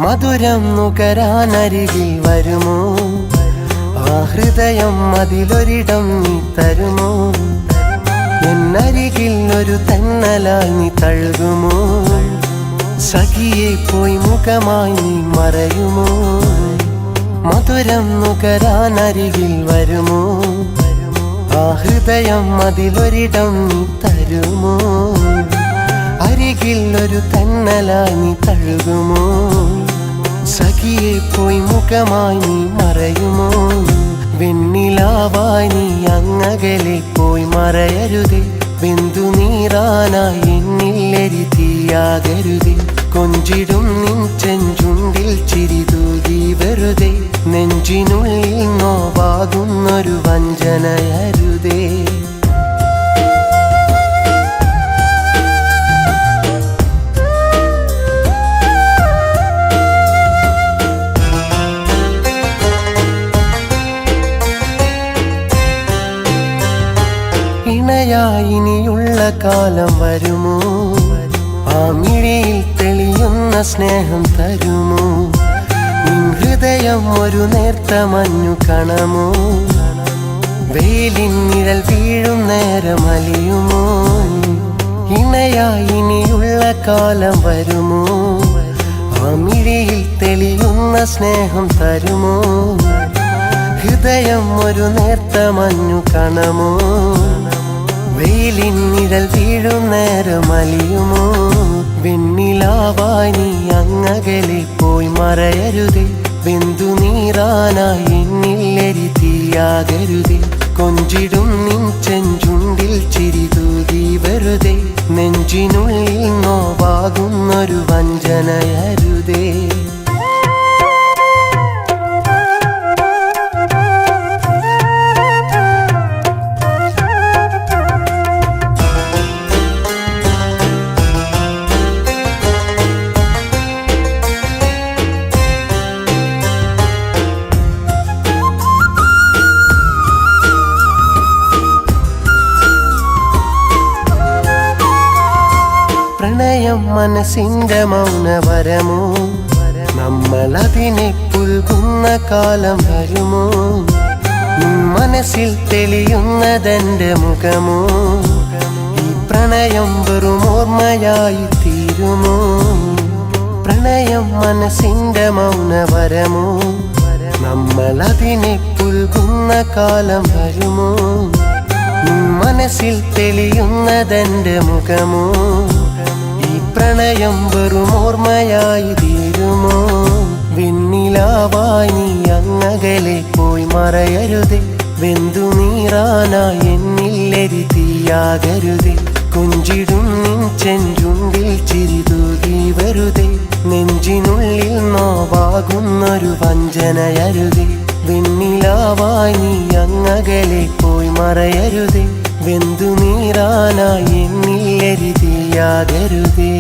മധുരം നുകരാനരികിൽ വരുമോ? ആ ഹൃദയം അതിലൊരിടം നീ തരുമോ? എന്നരികിൽ ഒരു തന്നലായി നീ തഴുകുമോ? സഖിയെ പോയി മുഖമായി നീ മറയുമോ? മധുരം നുകരാനരികിൽ വരുമോ? ആ ഹൃദയം അതിലൊരിടം നീ തരുമോ? അരികിൽ ഒരു തന്നലായി നീ തഴുകുമോ? സഖിയെ പോയി മുഖമായി നീ മറയുമോ? വെണ്ണിലാവായി നീ അങ്ങകലെ പോയി മറയരുതേ. വെന്തു നീറാനായി എന്നില്ലെരി തീയാകരുതേ. കൊഞ്ചിടും നിൻ ചെഞ്ചുണ്ടിൽ ചിരി തൂകി വെറുതെ. നെഞ്ചിനുള്ളിൽ നോവാകുന്നൊരു വഞ്ചനയരുതേ. ഇണയായിനിയുള്ള കാലം വരുമോ? ആ മിഴിയിൽ തെളിയുന്ന സ്നേഹം തരുമോ? നിൻ ഹൃദയം ഒരു നേർത്ത മഞ്ഞു കണമോ? വെയിലിൻ നിഴൽ വീഴും നേരം അലിയുമോ? ഇണയായിനിയുള്ള കാലം വരുമോ? ആ മിഴിയിൽ തെളിയുന്ന സ്നേഹം തരുമോ? ഹൃദയം ഒരു നേർത്ത മഞ്ഞു കണമോ? വെയിലിൻ നിഴൽ വീഴുന്നേരം അലിയുമോ വെണ്ണിലാവായി നീ അങ്ങകലെ പോയി മറയരുതേ വെന്തു നീറാനായി എന്നില്ലെരി തീയാകരുതേ കൊഞ്ചിടും നിൻ ചെഞ്ചുണ്ടിൽ ചിരിതൂതി വെറുതെ നെഞ്ചിനുള്ളിൽ നോവാകുന്നൊരു വഞ്ചനയരുതേ പ്രണയം മനസ്സിന്റെ മൗനവരമോ നമ്മളതിനെ പുൽകുന്ന കാലം വരുമോ മനസ്സിൽ തെളിയുന്നതെന്റെ മുഖമോ ഈ പ്രണയം വെറും ഓർമ്മയായി തീരുമോ പ്രണയം മനസ്സിന്റെ മൗനവരമോ നമ്മളതിനെ പുൽകുന്ന കാലം വരുമോ മനസ്സിൽ തെളിയുന്നതെന്റെ മുഖമോ പ്രണയം വെറും ഓർമ്മയായി തീരുമോ വെണ്ണിലാവായി നീ അങ്ങകലെ പോയി മറയരുതേ വെന്തു നീറാനായി എന്നില്ലെരി തീയാകരുതേ കൊഞ്ചിടും നിൻ ചെഞ്ചുണ്ടിൽ ചിരിതൂതി വെറുതെ നെഞ്ചിനുള്ളിൽ നോവാകുന്നൊരു വഞ്ചനയരുതേ വെണ്ണിലാവായി നീ അങ്ങകലെ പോയി മറയരുതേ വെന്തു നീറാനായി എന്നില്ലെരി തീയാകരുതേ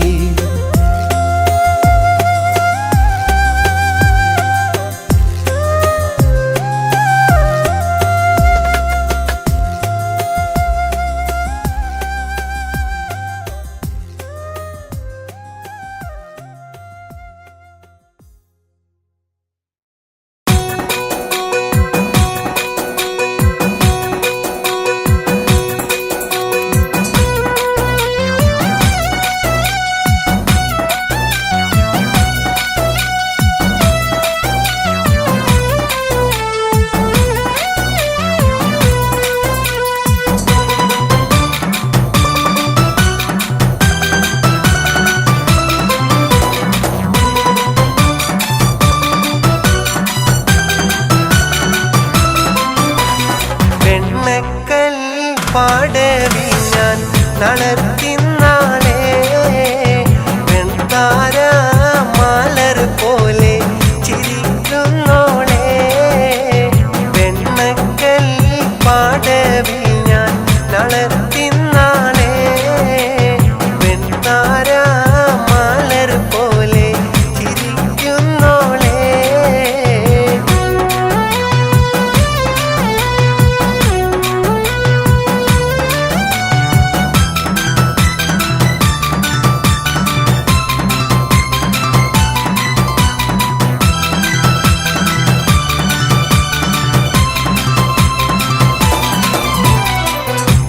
പാടവി ഞാൻ നടത്തിന്നാളേ വെൺതാര മാലർ പോലെ ചിരിക്കുന്നോളേ വെണ്ണക്കൽ പാടവി ഞാൻ നടത്തിന്നാളേ വെൺതാര മാലർ പോലെ ചിരിക്കുന്നോളേ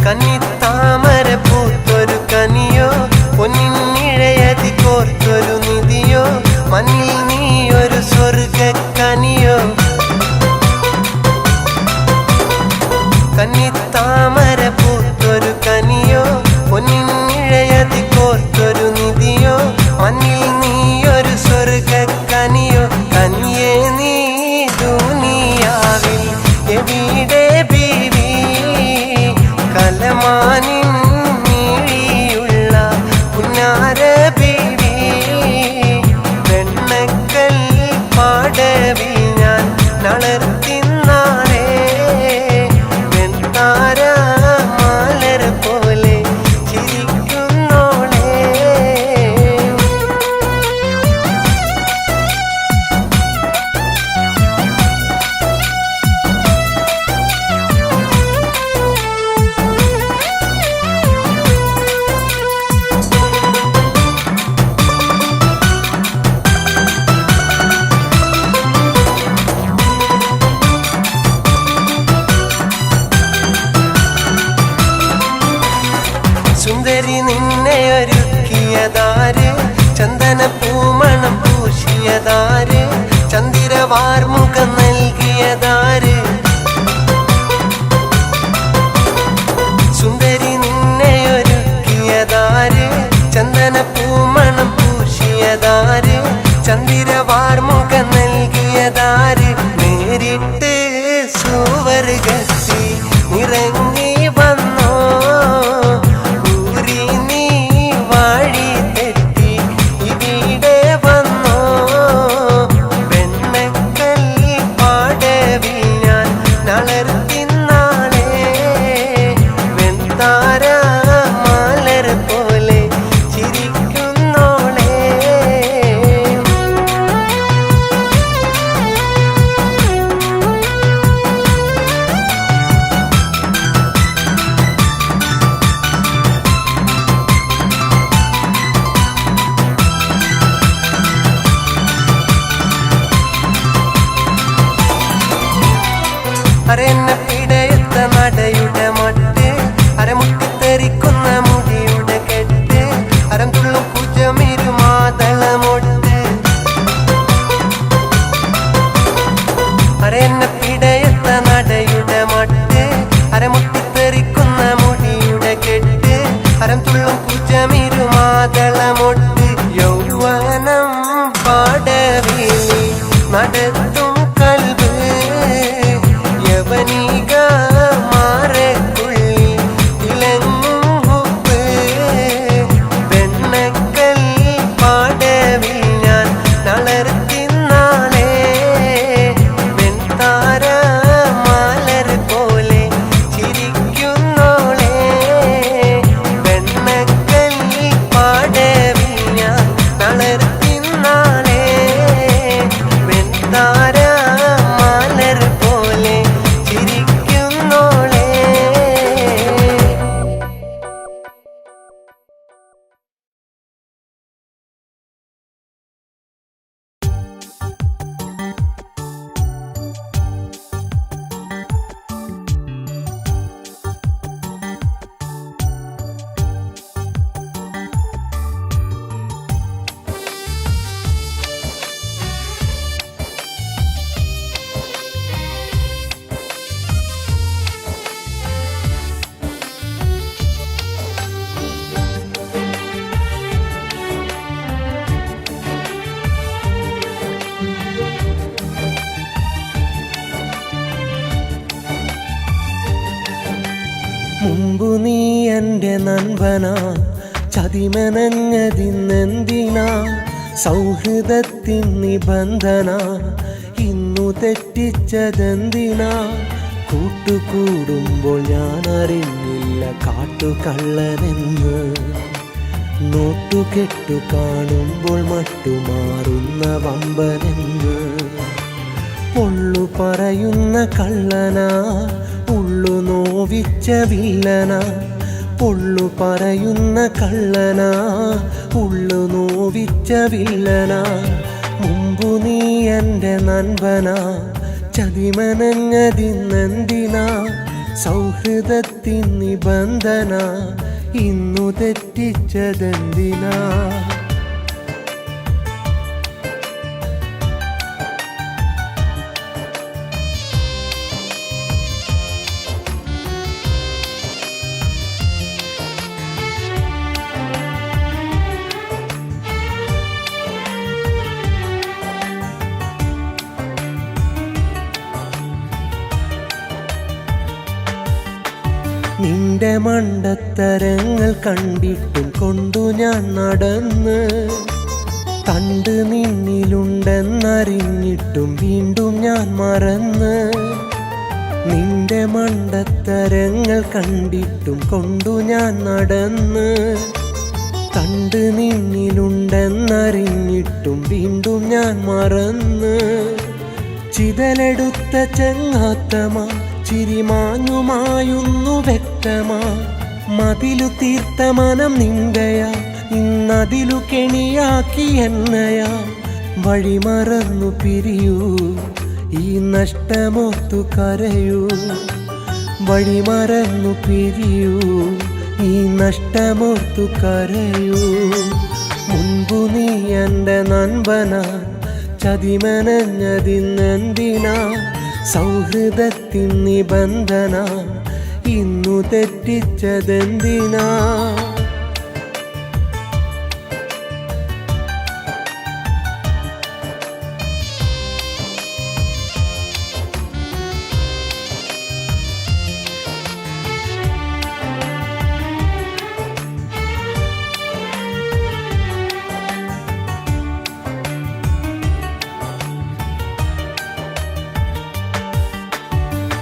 കന്നിത്താമര പൂത്തൊരു കനിയോ പൊന്നിഴയതി കോർത്തൊരു നിധിയോ മണ്ണിൽ നീയൊരു സ്വർഗക്കനിയോ കന്നിത്താമര പൂത്തൊരു കനിയോ പൊന്നിഴയതി കോർത്തൊരു നിധിയോ മണ്ണിൽ നീയൊരു സ്വർഗക്കനിയോ കനിയേ നീ ദുനിയാവിൽ എവിടെ ബീവി കലമാനിൻ നീഴിയുള്ള പുന്നാര ബീവി വെണ്ണക്കൽ പാടവി ഞാൻ നടത്തിന്നാളേ വെൺതാര മാലർ പോലെ ചിരിക്കുന്നോളേ സുന്ദരി നിന്നെ ഒരുക്കിയതാര് ചന്ദന പൂമണം പൂശിയതാര് ചന്ദിരവാർമുഖം നൽകിയതാര് സുന്ദരി നിന്നെ നിജമിരുമാതളമൊട്ട് യൗവനം പാടവീനി നടത്തും കൽബ് യവനിക മാറക്കുള്ളി ഇളങ്ങും ഹുബ് വെണ്ണക്കൽ പാടവിൽ ഞാൻ തളർത്തിന്നാളേ വെൺതാര മാലർ പോലെ ചിരിക്കുന്നോളേ വെണ്ണക്കൽ പാടവിൽ ഞാൻ തളർത്തിന്നാളേ വെൺതാര മാലർ പോലെ ചിരിക്കുന്നോളേ. മുമ്പു നീ എൻ്റെ നൻപനാ ചതിമനഞ്ഞതിന്നെന്തിനാ സൗഹൃദത്തിൻ നിബന്ധന ഇന്നു തെറ്റിച്ചതെന്തിനാ കൂട്ടുകൂടുമ്പോൾ ഞാൻ അറിഞ്ഞില്ല കാട്ടുകള്ളനെന്ന് നോട്ടുകെട്ടു കാണുമ്പോൾ മട്ടുമാറുന്ന വമ്പനെന്ന് പൊള്ളു പറയുന്ന കള്ളനാ ഉള്ളു നോവിച്ച വില്ലന പൊള്ളു പറയുന്ന കള്ളനാ ഉള്ളു നോവിച്ച വില്ലന മുമ്പു നീ എൻ്റെ നൻപനാ ചതിമനഞ്ഞതിന്നെന്തിനാ സൗഹൃദത്തിൻ നിബന്ധന ഇന്നു തെറ്റിച്ചതെന്തിനാ. നിന്റെ മണ്ടത്തരങ്ങൾ കണ്ടിട്ടും കൊണ്ടു ഞാൻ നടന്ന് കണ്ട് നിന്നിലുണ്ടെന്നറിഞ്ഞിട്ടും വീണ്ടും ഞാൻ മറന്ന് നിന്റെ മണ്ടത്തരങ്ങൾ കണ്ടിട്ടും കൊണ്ടു ഞാൻ നടന്ന് കണ്ട് നിന്നിലുണ്ടെന്നറിഞ്ഞിട്ടും വീണ്ടും ഞാൻ മറന്ന് ചിതലെടുത്ത ചെങ്ങാത്തമാ ചിരിമാഞ്ഞുമായുന്നു വ്യക്തമാ മതിലു തീർത്ത മനം നിന്റെയാ ഇന്നതിലു കെണിയാക്കി എന്നയാ വഴിമറന്നു പിരിയൂ ഈ നഷ്ടമോർത്തു കരയൂ വഴിമറന്നു പിരിയൂ ഈ നഷ്ടമോർത്തു കരയൂ. മുൻപു നീ എൻ്റെ നൻപനാ ചതിമനഞ്ഞതിന്നെന്തിനാ സൗഹൃദത്തിൻ നിബന്ധന ഇന്നു തെറ്റിച്ചതെന്തിനാ.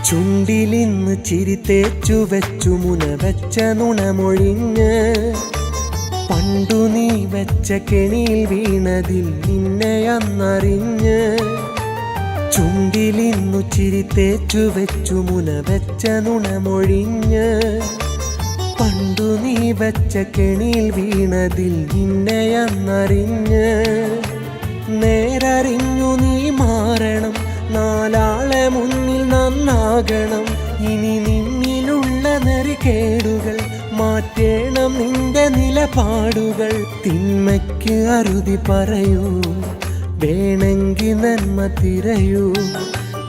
ചുണ്ടിലിന്ന് ചിരി തേച്ചു വെച്ചു മുന വെച്ച നുണമൊഴിഞ്ഞ് പണ്ടു നീ വെച്ച കെണിയിൽ വീണതിൽ നിന്നെ അന്നറിഞ്ഞ് ചുണ്ടിലിന്നു ചിരി തേച്ചു വെച്ചു മുന വെച്ച നുണമൊഴിഞ്ഞ് പണ്ടു നീ വെച്ച കെണിയിൽ വീണതിൽ നിന്നെ അന്നറിഞ്ഞ് നേരറിഞ്ഞു നീ മാറണം നാലാളെ മുന്നിൽ നന്നാകണം ഇനി നിന്നിലുള്ള നെറികേടുകൾ മാറ്റേണം നിന്റെ നിലപാടുകൾ തിന്മയ്ക്ക് അറുതി പറയൂ വേണമെങ്കിൽ നന്മ തിരയൂ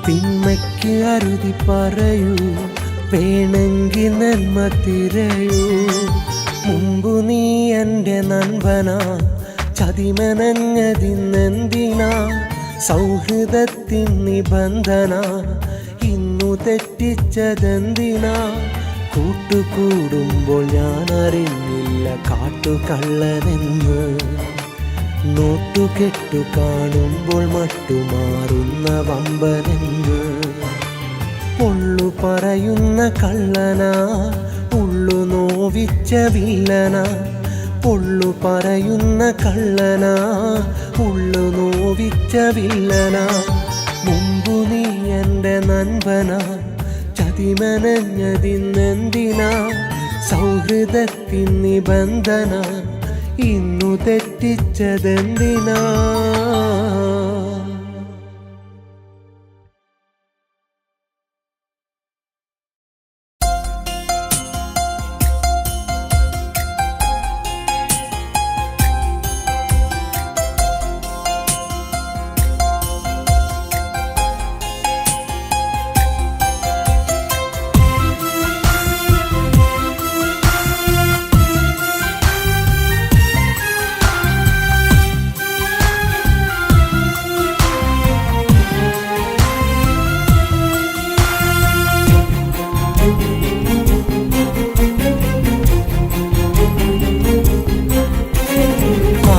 തിന്മയ്ക്ക് അറുതി പറയൂ വേണമെങ്കിൽ നന്മ തിരയൂ മുമ്പു നീ എൻ്റെ നൻപനാ, ചതിമനഞ്ഞതിന്നെന്തിനാ? സൗഹൃദത്തിൻ നിബന്ധന ഇന്നു തെറ്റിച്ചതെന്തിനാ? കൂട്ടുകൂടുമ്പോൾ ഞാൻ അറിഞ്ഞില്ല കാട്ടുകള്ളനെന്ന്. നോട്ടുകെട്ടു കാണുമ്പോൾ മട്ടുമാറുന്ന വമ്പനെന്ന്. പൊള്ളു പറയുന്ന കള്ളനാ, ഉള്ളു നോവിച്ച വില്ലനാ. പൊള്ളു പറയുന്ന കള്ളനാ, ഉള്ളു നോവിച്ച വില്ലനാ. മുമ്പു നീ എൻ്റെ നൻപനാ, ചതിമനഞ്ഞതിന്നെന്തിനാ? സൗഹൃദത്തിൻ നിബന്ധന ഇന്നു തെറ്റിച്ചതെന്തിനാ?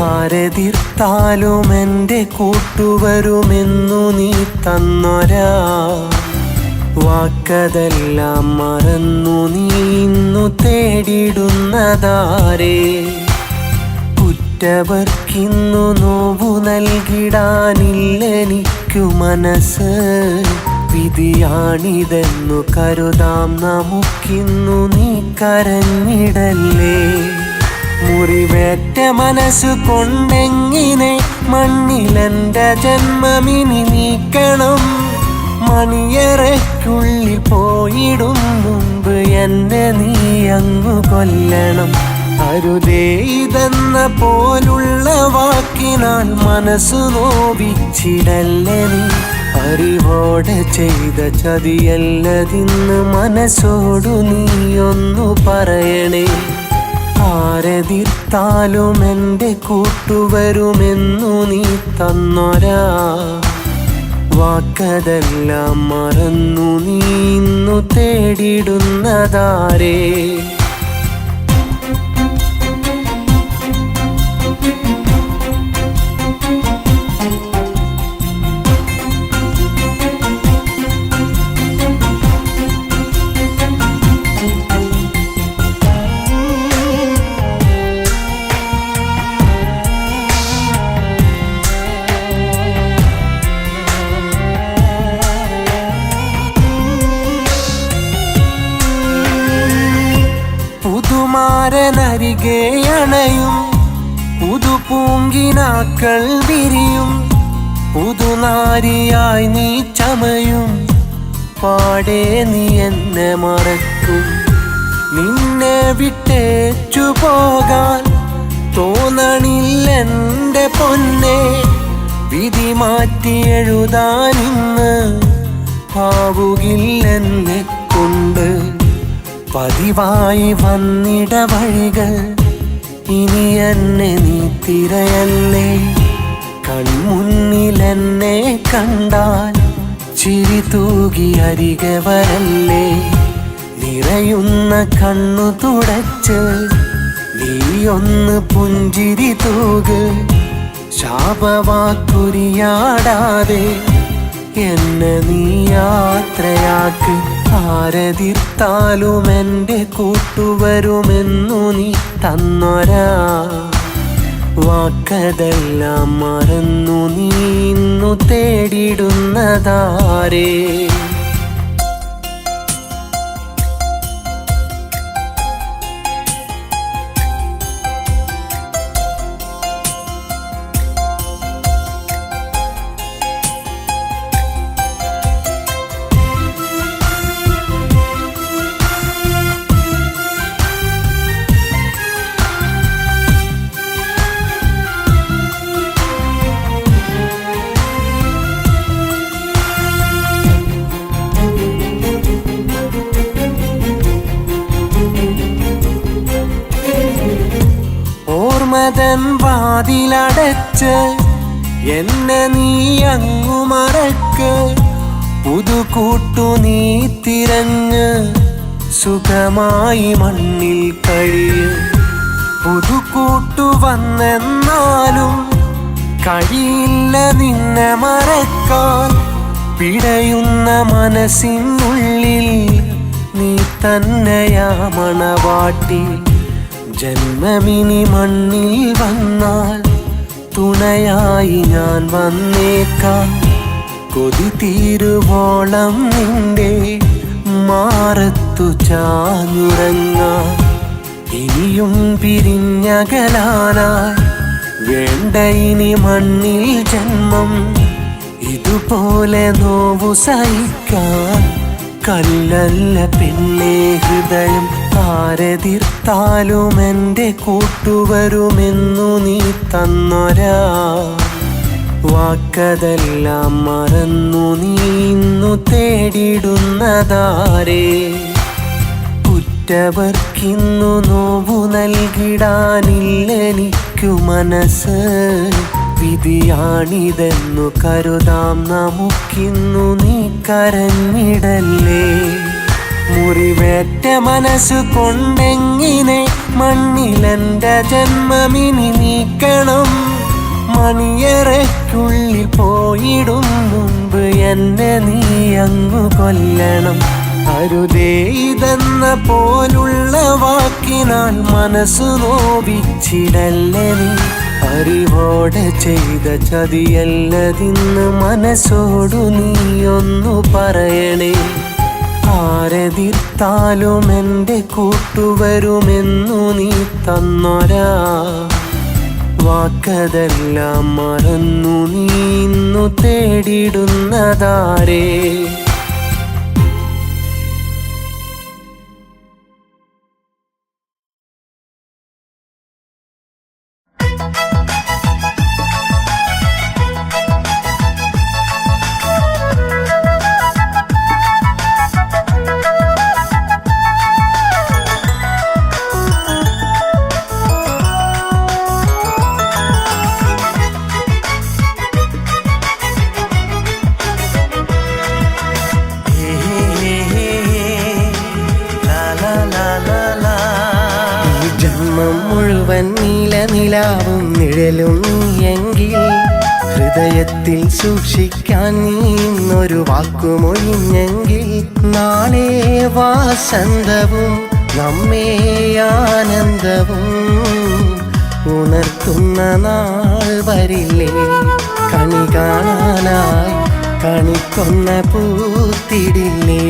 ആരെതിർത്താലും എൻ്റെ കൂട്ടുവരുമെന്നു നീ തന്നൊരാ വാക്കതെല്ലാം മറന്നു നീ ഇന്നു തേടിടുന്നതാരേ? കുറ്റവർക്കിന്നു നോവു നൽകിടാനില്ലെനിക്കു മനസ്സ്. വിധിയാണിതെന്നു കരുതാം നമുക്കിന്നു, നീ കരഞ്ഞിടല്ലേ. മുറിവേറ്റ മനസ്സു കൊണ്ടെങ്ങിനെ മണ്ണിലെൻ്റെ ജന്മമിനി നീക്കണം? മണിയറയ്ക്കുള്ളിൽ പോയിടും മുമ്പ് എന്നെ നീ അങ്ങു കൊല്ലണം. അരുതേ ഇതെന്ന പോലുള്ള വാക്കിനാൽ മനസ്സു നോവിച്ചിടല്ലേ നീ. അറിവോടെ ചെയ്ത ചതിയല്ലതിന്ന് മനസ്സോടു നീയൊന്നു പറയണേ. ആരെതിർത്താലും എൻ്റെ കൂട്ടുവരുമെന്നു നീ തന്നൊരാ വാക്കതെല്ലാം മറന്നു നീ ഇന്നു തേടിടുന്നതാരേ? പുതുമാരനരികെ അണയും, പുതുപൂങ്കിനാക്കൾ വിരിയും. പുതുനാരിയായി നീ ചമയും, പാടെ നീ എന്നെ മറക്കും. നിന്നെ വിട്ടേച്ചു പോകാൻ തോന്നണില്ലെൻ്റെ പൊന്നെ. വിധി മാറ്റി എഴുതാനിന്ന് ആവുകില്ലെന്നെ കൊണ്ട്. പതിവായി വന്നിട വഴികൾ ഇനി എന്നെ നീ തിരയല്ലേ. കൺമുന്നിലെന്നെ കണ്ടാൽ ചിരി തൂകി അരികെ വരല്ലേ. നിറയുന്ന കണ്ണു തുടച്ച് നീയൊന്ന് പുഞ്ചിരി തൂക്. ശാപവാക്കുരിയാടാതെ എന്നെ നീ യാത്രയാക്ക്. ആരെതിർത്താലും എൻ്റെ കൂട്ടുവരുമെന്നു നീ തന്നൊരാ വാക്കതെല്ലാം മറന്നു നീ ഇന്നു തേടിടുന്നതാരേ? ഓർമ്മതൻ വാതിലടച്ച് എന്നെ നീ അങ്ങു മറക്ക്. പുതുകൂട്ടു നീ തിരഞ്ഞ് സുഖമായി മണ്ണിൽ കഴിയ്. പുതുകൂട്ടു വന്നെന്നാലും കഴിയില്ല നിന്നെ മറക്കാൻ. പിടയുന്ന മനസ്സിനുള്ളിൽ നീ തന്നെയാ മണവാട്ടി. ജന്മമിനി മണ്ണിൽ വന്നാൽ തുണയായി ഞാൻ വന്നേക്കാം. കൊതി തീരുവോളം നിന്റെ മാറത്തു ചാഞ്ഞുറങ്ങാം. ഇനിയും പിരിഞ്ഞകലാനായി വേണ്ട ഇനി മണ്ണിൽ ജന്മം. ഇതുപോലെ നോവു സഹിക്കാൻ കല്ലല്ല പെണ്ണേ ഹൃദയം. ആരെതിർത്താലും എൻ്റെ കൂട്ടുവരുമെന്നു നീ തന്നൊരാ വാക്കതെല്ലാം മറന്നു നീ ഇന്നു തേടിടുന്നതാരേ. ഉറ്റവർക്കിന്നു നോവു നൽകിടാനില്ലെനിക്കു മനസ്സ്. വിധിയാണിതെന്നു കരുതാം നമുക്കിന്നു നീ കരഞ്ഞിടല്ലേ. മുറിവേറ്റ മനസ്സ് കൊണ്ടെങ്ങിനെ മണ്ണിലെൻ്റെ ജന്മമിനി നീക്കണം. മണിയറയ്ക്കുള്ളിൽ പോയിടും മുമ്പ് എന്നെ നീ അങ്ങു കൊല്ലണം. അരുതേ ഇതെന്ന പോലുള്ള വാക്കിനാൽ മനസ്സു നോവിച്ചിടല്ലേ നീ. അറിവോടെ ചെയ്ത ചതിയല്ലതിന്ന് മനസ്സോടു നീ ഒന്നു പറയണേ. ആരെതിർത്താലും എൻ്റെ കൂട്ടുവരുമെന്നു നീ തന്നൊരാ വാക്കതെല്ലാം മറന്നു നീ ഇന്നു തേടിടുന്നതാരേ. മുഴുവൻ നീലനിലാവും നിഴലും നീയെങ്കിൽ ഹൃദയത്തിൽ സൂക്ഷിക്കാൻ നീ ഇന്നൊരു വാക്കുമൊഴിഞ്ഞെങ്കിൽ നാളെ വാസന്തവും നമ്മെ ആനന്ദവും ഉണർത്തുന്ന നാൾ വരില്ലേ. കണി കാണാനായി കണിക്കൊന്ന പൂത്തിടില്ലേ.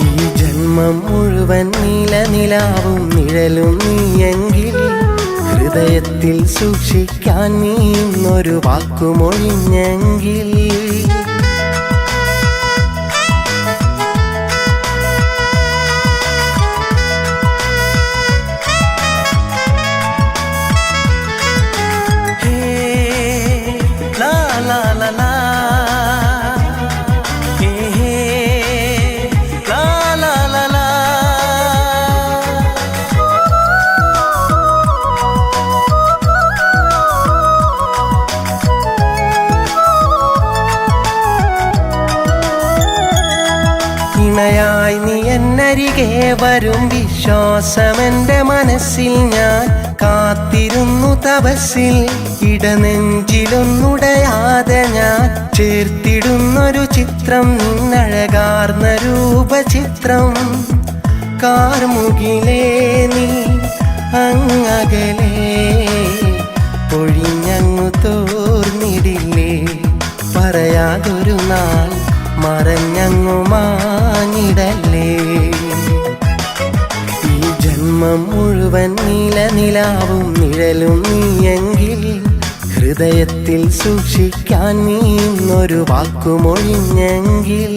ഈ ജന്മം മുഴുവൻ നീലനിലാവും നിഴലും നീയെങ്കിൽ ഹൃദയത്തിൽ സൂക്ഷിക്കാൻ നീ ഇന്നൊരു വാക്കുമൊഴിഞ്ഞെങ്കിൽ ായി നീ എന്നരികെ വരും വിശ്വാസമെൻ്റെ മനസ്സിൽ ഞാൻ കാത്തിരുന്നു തപസ്സിൽ. ഇടനെഞ്ചിലൊന്നുടയാതെ ഞാൻ ചേർത്തിടുന്നൊരു ചിത്രം നിന്നഴകാർന്ന രൂപചിത്രം. കാർമുകിലേ നീ അങ്ങകലേ പൊഴിഞ്ഞങ്ങു തോർന്നിടില്ലേ. പറയാതൊരു നാൾ മറഞ്ഞങ്ങു മാഞ്ഞിടല്ലേ. ഈ ജന്മം മുഴുവൻ നീലനിലാവും നിഴലും നീയെങ്കിൽ ഹൃദയത്തിൽ സൂക്ഷിക്കാൻ നീ ഇന്നൊരു വാക്കുമൊഴിഞ്ഞെങ്കിൽ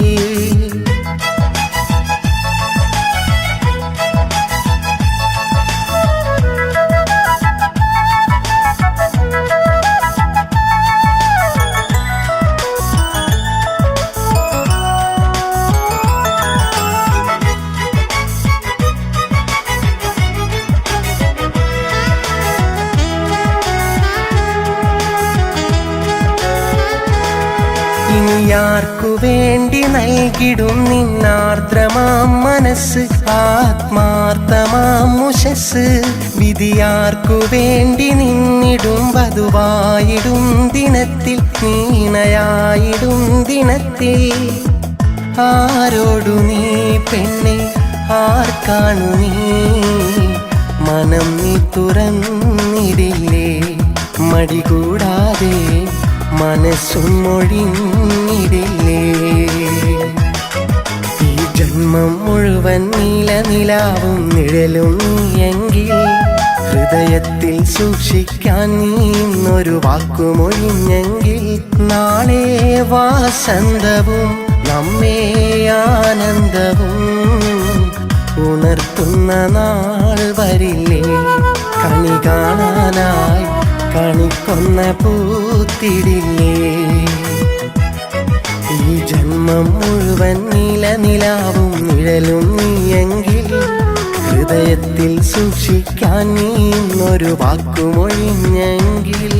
വിധിയാർക്കു വേണ്ടി നൽകിടും നിന്നാർദ്രമാം മനസ്സ് ആത്മാർത്ഥമാം മുഷസ് വിധിയാർക്കു വേണ്ടി നിന്നിടും വധുവായിടും ദിനത്തിൽ നീണയായിടും ദിനത്തിൽ ആരോടു നീ പെണ്ണെ ആർക്കാണു നീ മനം നീ തുറന്നിടില്ലേ മടികൂടാതെ മനസ്സും മൊഴിഞ്ഞിടില്ലേ ഈ ജന്മം മുഴുവൻ നിലാവും നിഴലും നീയെങ്കിൽ ഹൃദയത്തിൽ സൂക്ഷിക്കാൻ നീ ഇന്നൊരു വാക്കുമൊഴിഞ്ഞെങ്കിൽ നാളെ വാസന്തവും നമ്മെ ആനന്ദവും ഉണർത്തുന്ന നാൾ വരില്ലേ കണി കാണാനായി കണിക്കൊന്ന പൂത്തിടില്ലേ ഈ ജന്മം മുഴുവൻ നിലാവും നിഴലും നീയെങ്കിൽ ഹൃദയത്തിൽ സൂക്ഷിക്കാൻ നീ ഇന്നൊരു വാക്കുമൊഴിഞ്ഞെങ്കിൽ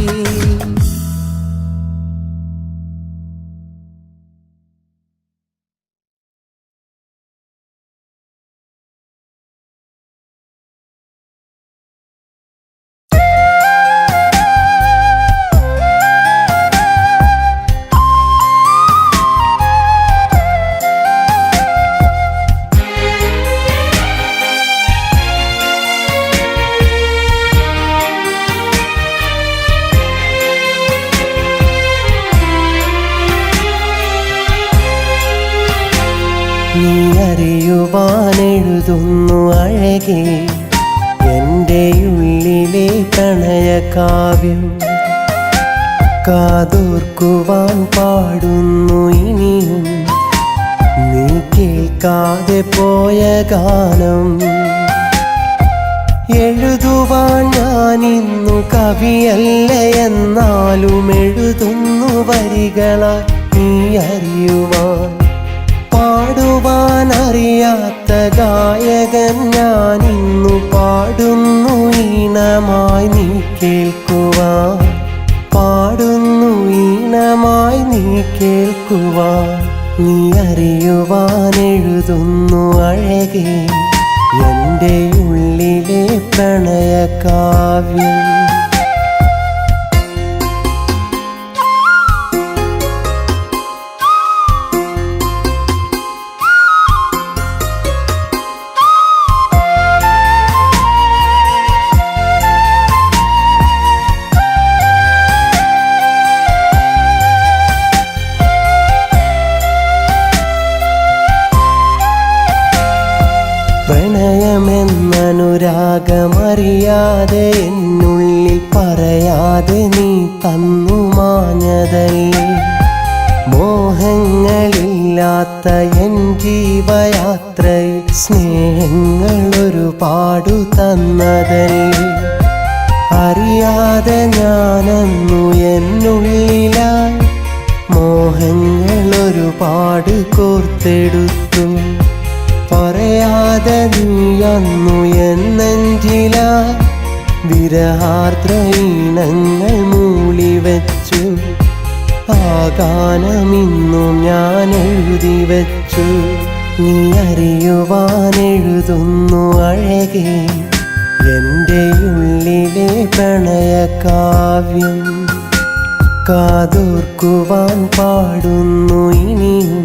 നീ അറിയുവാനെഴുതുന്നു അഴകേ എൻ്റെ ഉള്ളിലെ പ്രണയകാവ്യം കാതോർക്കുവാൻ പാടുന്നു ഇനിയും നീ കേൾക്കാതെ പോയ ഗാനം എഴുതുവാൻ ഞാനിന്നു കവിയല്ല എന്നാലും എഴുതുന്നു വരികളായി നീ അറിയുവാൻ പാടുവാൻ അറിയാത്ത ഗായകൻ ഞാൻ ഇന്നു പാടുന്നു ഈണമായി നീ കേൾക്കുവാൻ പാടുന്നു ഈണമായി നീ കേൾക്കുവാൻ നീ അറിയുവാൻ എഴുതുന്നു അഴകേ എൻ്റെ ഉള്ളിലെ പ്രണയകാവ്യം പ്രണയമെന്നനുരാഗമറിയാതെ എന്നുള്ളിൽ പറയാതെ നീ തന്നു മാഞ്ഞതല്ലേ മോഹങ്ങളില്ലാത്ത എൻ ജീവയാത്രയിൽ സ്നേഹങ്ങൾ ഒരുപാടു തന്നതല്ലേ അറിയാതെ ഞാനന്നു എന്നുള്ളിലായി മോഹങ്ങൾ ഒരുപാട് കോർത്തെടുത്തു പറയാതെ നീയന്നു എന്നെഞ്ചിലായി വിരഹാർദ്ര ഈണങ്ങൾ മൂളിവെച്ചു ആ ഗാനമിന്നും ഞാൻ എഴുതി വെച്ചു നീ അറിയുവാൻ എഴുതുന്നു അഴകേ എൻ്റെ ഉള്ളിലെ പ്രണയകാവ്യം കാതോർക്കുവാൻ പാടുന്നു ഇനിയും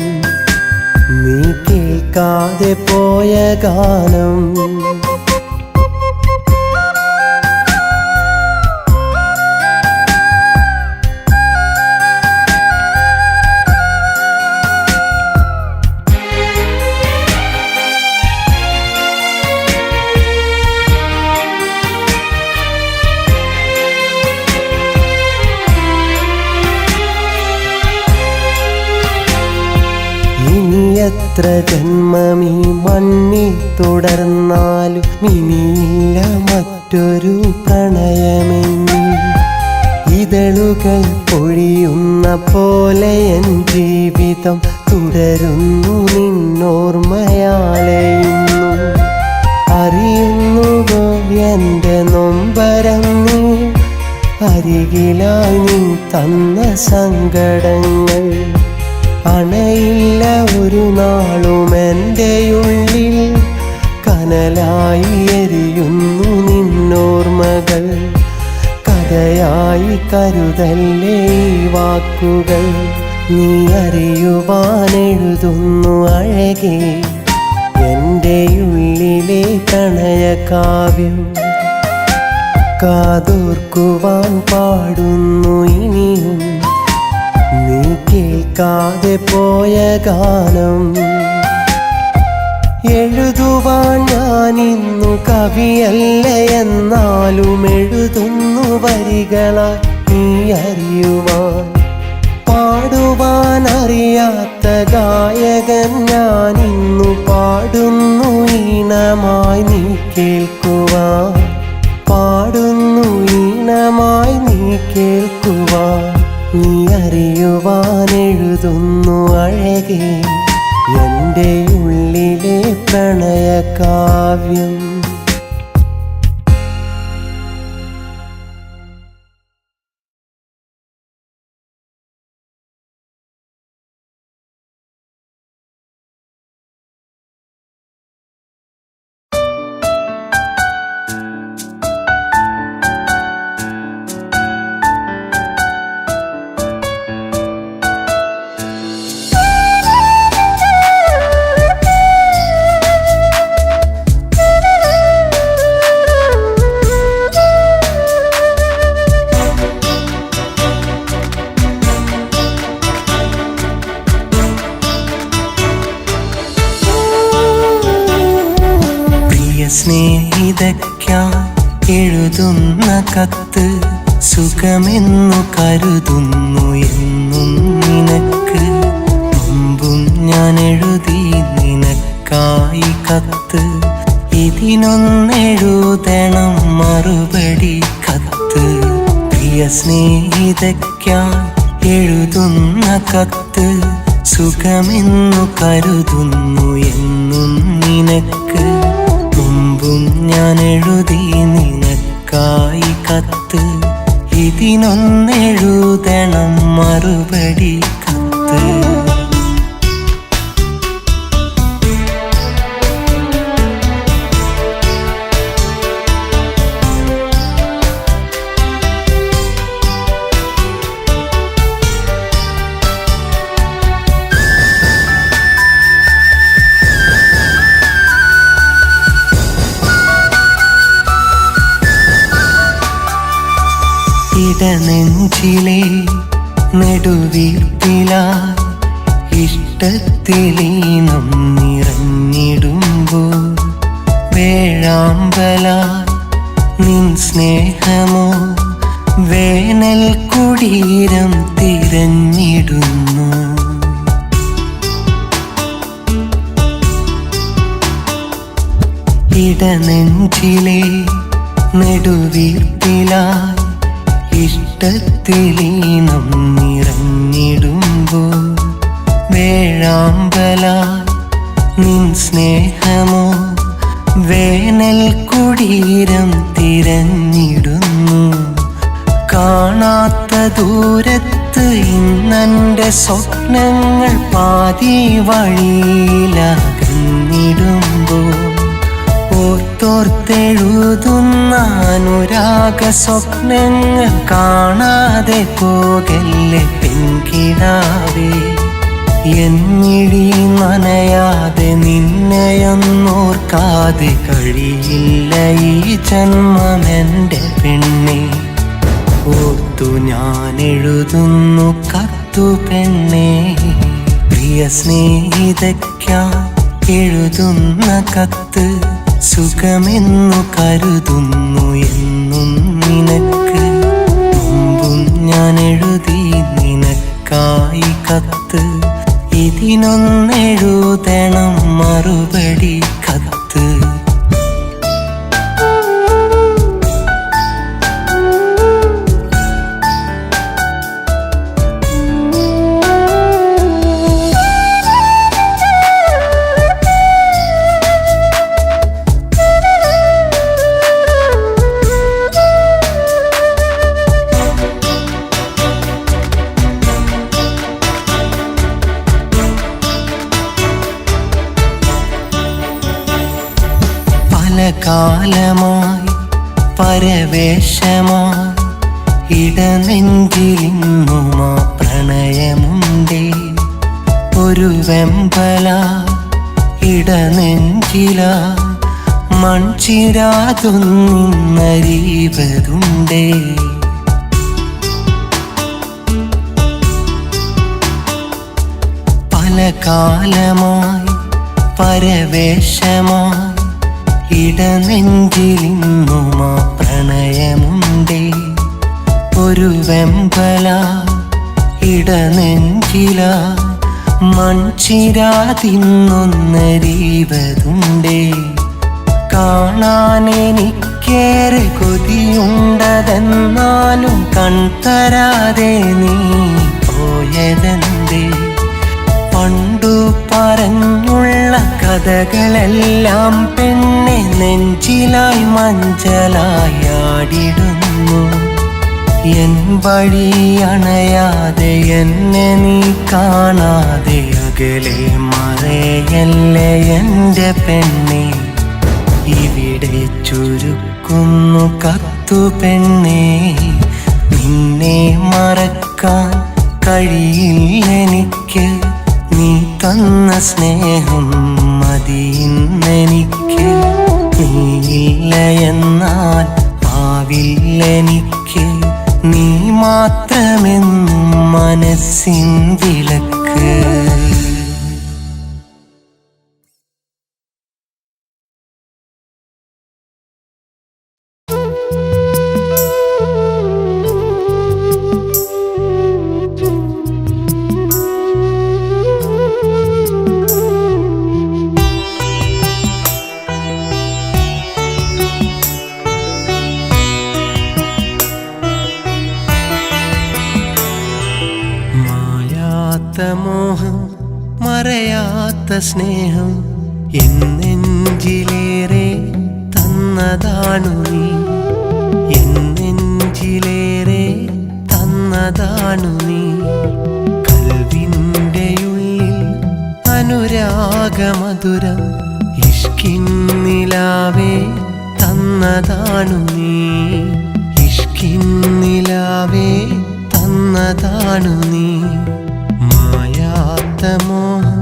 നീ കേൾക്കാതെ പോയ ഗാനം എത്ര ജന്മമീ മണ്ണിൽ തുടർന്നാലും ഇനിയില്ല മറ്റൊരു പ്രണയമെന്നിൽ ഇതളുകൾ പൊഴിയുന്ന പോലെ എൻ ജീവിതം തുടരുന്നു നിന്നോർമ്മയാലയുന്നു അറിയുന്നുവോ എൻ്റെ നൊമ്പരം നീ അരികിലായി നീ തന്ന സങ്കടങ്ങൾ അണയില്ല ഒരു നാളും എൻ്റെ ഉള്ളിൽ, കനലായി എരിയുന്നു നിന്നോർമ്മകൾ. കഥയായി കരുതല്ലേ ഈ വാക്കുകൾ, നീ അറിയുവാനെഴുതുന്നു അഴകേ എൻ്റെ ഉള്ളിലെ പ്രണയകാവ്യം. കാതോർക്കുവാൻ പാടുന്നു ഇനിയും നീ കേൾക്കാതെ പോയ ഗാനം. എഴുതുവാൻ ഞാനിന്നു കവിയല്ല, എന്നാലും എഴുതുന്നു വരികളായി നീ അറിയുവാൻ. പാടുവാൻ അറിയാത്ത ഗായകൻ ഞാനിന്നു പാടുന്നു ഈണമായി നീ കേൾക്കുവാൻ. പാടുന്നു ഈണമായി നീ കേൾക്കുവാൻ. നീ അറിയുവാൻ എഴുതുന്നു അഴകേ എൻ്റെ ഉള്ളിലെ പ്രണയകാവ്യം. സ്നേഹിതയ്ക്കായി എഴുതുന്ന കത്ത്, സുഖമെന്നു കരുതുന്നു എന്നും നിനക്ക്. മുമ്പും ഞാൻ എഴുതി നിനക്കായി കത്ത്, ഇതിനൊന്നെഴുതണം മറുപടി കത്ത്. പ്രിയ സ്നേഹിതയ്ക്കായി എഴുതുന്ന കത്ത്, സുഖമെന്നു കരുതുന്നു എന്നും നിനക്ക്. മുമ്പും ഞാൻ എഴുതി നിനക്കായി കത്ത്, ഇതിനൊന്നെഴുതണം മറുപടി കത്ത്. ഇടനെഞ്ചിലെ നെടുവീർപ്പിലായി ഇഷ്ടത്തിലീനം നിറഞ്ഞിടുമ്പോൾ, വേഴാമ്പലായി നിൻ സ്നേഹമോ വേനൽ കുടീരം തിരഞ്ഞിടുന്നു. ഇടനെഞ്ചിലെ നെടുവീർപ്പിലായി ഇഷ്ടത്തിലീനം നിറഞ്ഞിടുമ്പോൾ, വേഴാമ്പലായി നിൻ സ്നേഹമോ വേനൽ കുടീരം തിരഞ്ഞിടുന്നു. കാണാത്ത ദൂരത്ത് ഇന്നെൻ്റെ സ്വപ്നങ്ങൾ പാതി വഴിയിലകന്നിടുമ്പോൾ, ഓർത്തോർത്തെഴുതുന്ന അനുരാഗ സ്വപ്നങ്ങൾ കാണാതെ പോകല്ലേ പെൺകിടാവേ. എന്നിഴി നനയാതെ നിന്നെയൊന്നോർക്കാതെ കഴിയില്ല ഈ ജന്മമെൻ്റെ പെണ്ണെ. ഓർത്തു ഞാൻ എഴുതുന്നു കത്തു പെണ്ണെ. പ്രിയ സ്നേഹിതയ്ക്കായി എഴുതുന്ന കത്ത്, സുഖമെന്നു കരുതുന്നു എന്നും നിനക്ക്. മുമ്പും ഞാൻ എഴുതി നിനക്കായി കത്ത്, ഇതിനൊന്നെഴുതണം മറുപടി കത്ത്. കാലമായി പരവേശമായി ഇടനെഞ്ചിലിന്നുമാ പ്രണയമുണ്ടേ. ഒരു വെമ്പല ഇടനെഞ്ചില മൺചിരാതൊന്നരീവതുണ്ടേ. പല കാലമായി പരവേശമായി ഇടനെഞ്ചിലിന്നുമാ പ്രണയമുണ്ടേ. ഒരു വെമ്പല ഇടനെഞ്ചില മൺചിരാതിന്നൊന്നരീവതുണ്ടേ. കാണാനെനിക്കേറെ കൊതിയുണ്ടതെന്നാലും കൺതരാതെ നീ പോയതെന്തേ? പണ്ടു പറഞ്ഞുള്ള കഥകളെല്ലാം പെണ്ണെ നെഞ്ചിലായി മഞ്ചലായി ആടിടുന്നു. എൻ വഴി അണയാതെ എന്നെ നീ കാണാതെ അകലെ മറയല്ലേ എൻ്റെ പെണ്ണെ. ഇവിടെ ചുരുക്കുന്നു കത്തു പെണ്ണെ. നിന്നെ മറക്കാൻ കഴിയില്ലെനിക്ക്. നീ തന്ന സ്നേഹം മതിയിന്നെനിക്ക്. നീയില്ല എന്നാൽ ആവില്ലെനിക്ക്. നീ മാത്രമെന്നും മനസ്സിൻ വിളക്ക്. മോഹം മറയാത്ത സ്നേഹം എന്നെഞ്ചിലേറെ തന്നതാണു നീ. എന്നെഞ്ചിലേറെ തന്നതാണു നീ. കൽവിൻ്റെ ഉള്ളിൽ അനുരാഗമധുരം ഇഷ്കിന്നിലാവേ തന്നതാണു നീ. ഇഷ്കിന്നിലാവേ തന്നതാണു നീ. മായാത്ത മോഹം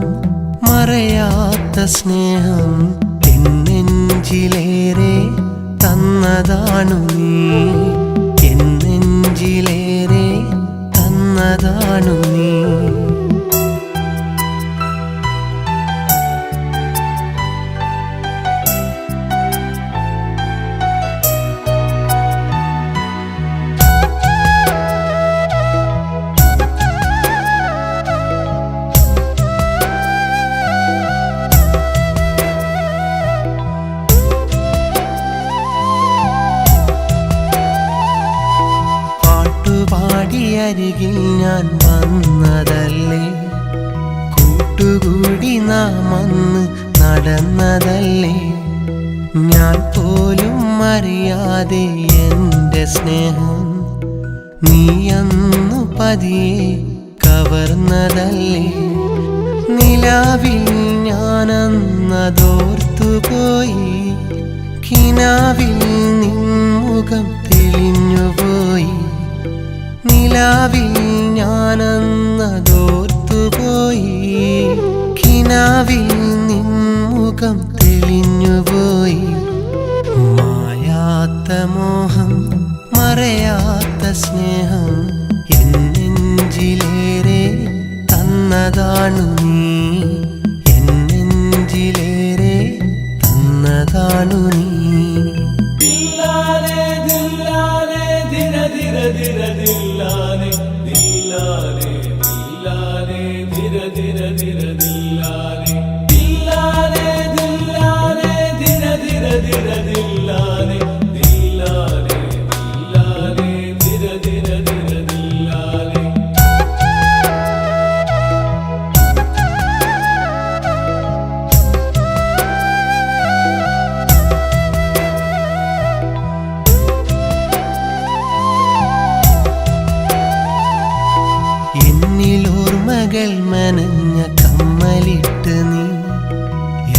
മറയാത്ത സ്നേഹം എന്നെഞ്ചിലേറെ തന്നതാണു നീ. എന്നെഞ്ചിലേറെ തന്നതാണു നീ. അരികിൽ ഞാൻ വന്നതല്ലേ, കൂട്ടുകൂടി നാം അന്ന് നടന്നതല്ലേ. ഞാൻ പോലും അറിയാതെ എൻ്റെ സ്നേഹം നീ അന്നു പതിയെ കവർന്നതല്ലേ. നിലാവിൽ ഞാനന്നതോർത്തുപോയി, കിനാവിൽ നിൻമുഖം തെളിഞ്ഞുപോയി. നിലാവിൽ ഞാനന്നതോർത്തുപോയി, കിനാവിൽ നിൻമുഖം തെളിഞ്ഞുപോയി. മായാത്ത മോഹം മറയാത്ത സ്നേഹം എന്നെഞ്ചിലേറെ തന്നതാണു നീ. എന്നെഞ്ചിലേറെ തന്നതാണു നീ. എന്നിലോർമകൾ മനഞ്ഞ കമ്മലിട്ട് നീ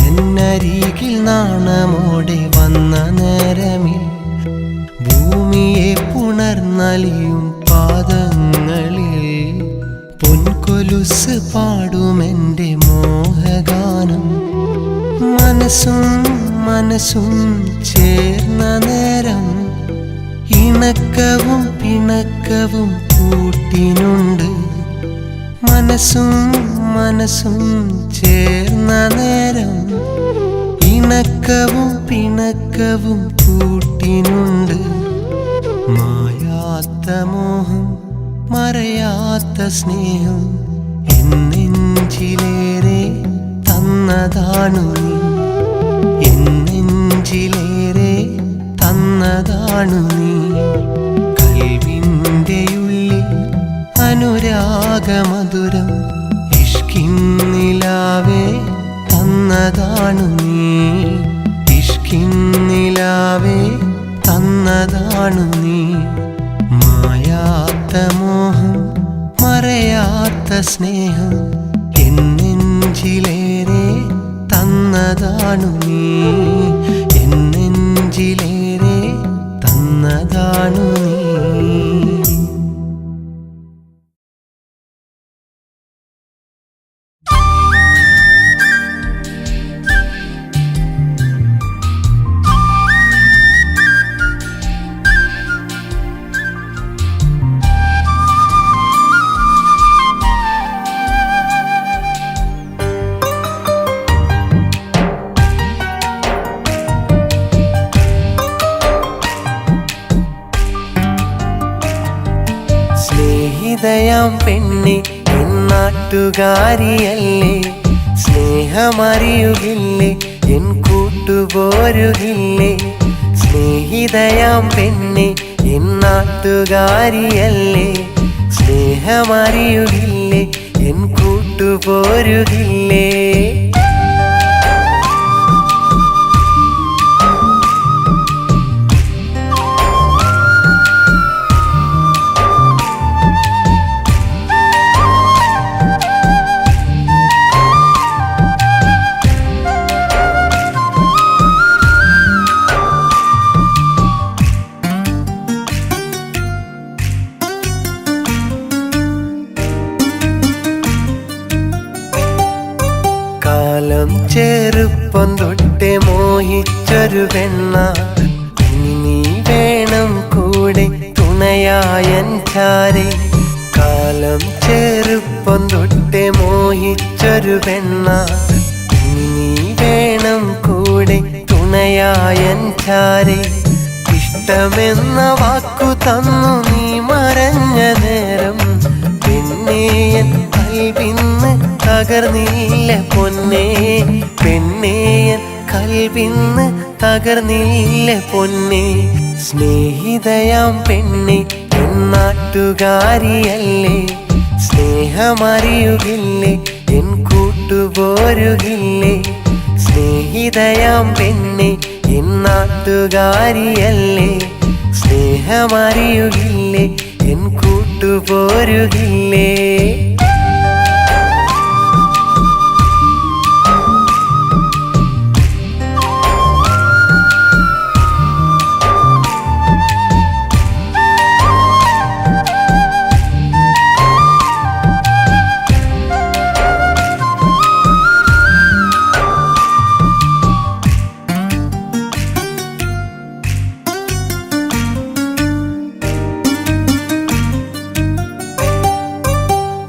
എന്നെ അരികിൽ നാണമോടെ വന്ന നേരമിൽ ഭൂമിയെ പുണർന്നലിയും പാദങ്ങളിൽ പൊൻകൊലുസ് പാടുമെൻ്റെ മോഹഗാനം. മനസ്സും ചേർന്ന നേരം ഇണക്കവും പിണക്കവും കൂട്ടിനുണ്ട്. മനസ്സും ചേർന്ന നേരം ഇണക്കവും പിണക്കവും കൂട്ടിനുണ്ട്. മായാത്ത മോഹം മറയാത്ത സ്നേഹം എന്നെഞ്ചിലേറെ തന്നതാണു നീ. എന്നെഞ്ചിലേറെ തന്നതാണു നീ. കൽവിൻ്റെ ഉള്ളിൽ അനുരാഗമധുരം ഇഷ്കിന്നിലാവേ തന്നതാണു നീ. ഇഷ്കിന്നിലാവേ തന്നതാണു നീ. മായാത്ത മോഹം മറയാത്ത സ്നേഹം എന്നെഞ്ചിലേറെ തന്നതാണു നീ. എന്നെഞ്ചിലേറെ തന്നതാണു നീ. സ്നേഹിതയാം പെണ്ണെ എന്നാട്ടുകാരിയല്ലേ, സ്നേഹമറിയുകില്ലേ എൻ കൂട്ടുപോരുകില്ലേ. സ്നേഹിതയാം പെണ്ണെ എന്നാട്ടുകാരിയല്ലേ, സ്നേഹമറിയുകില്ലേ എൻ കൂട്ടുപോരുകില്ലേ. കാലം ചെറുപ്പം തൊട്ടേ മോഹിച്ചൊരു പെണ്ണ, ഇനി നീ വേണം കൂടെ തുണയായൻ ചാരെ. കാലം ചെറുപ്പം തൊട്ടേ മോഹിച്ചൊരു പെണ്ണ, ഇനി നീ വേണം കൂടെ തുണയായൻ ചാരെ. ഇഷ്ടമെന്ന വാക്കു തന്നു നീ മറഞ്ഞ നേരം പെണ്ണേയൻ കൽവിന്ന് തകർന്നില്ല പൊന്നേ. പെണ്ണേയൻ കൽവിന്ന് തകർന്നില്ല പൊന്നേ. സ്നേഹിതയാം പെണ്ണെ എന്നാട്ടുകാരിയല്ലേ, സ്നേഹമറിയുകില്ലേ എൻ കൂട്ടുപോരുകില്ലേ. സ്നേഹിതയാം പെണ്ണെ എന്നാട്ടുകാരിയല്ലേ, സ്നേഹമറിയുകില്ലേ എൻ കൂട്ടുപോരുകില്ലേ.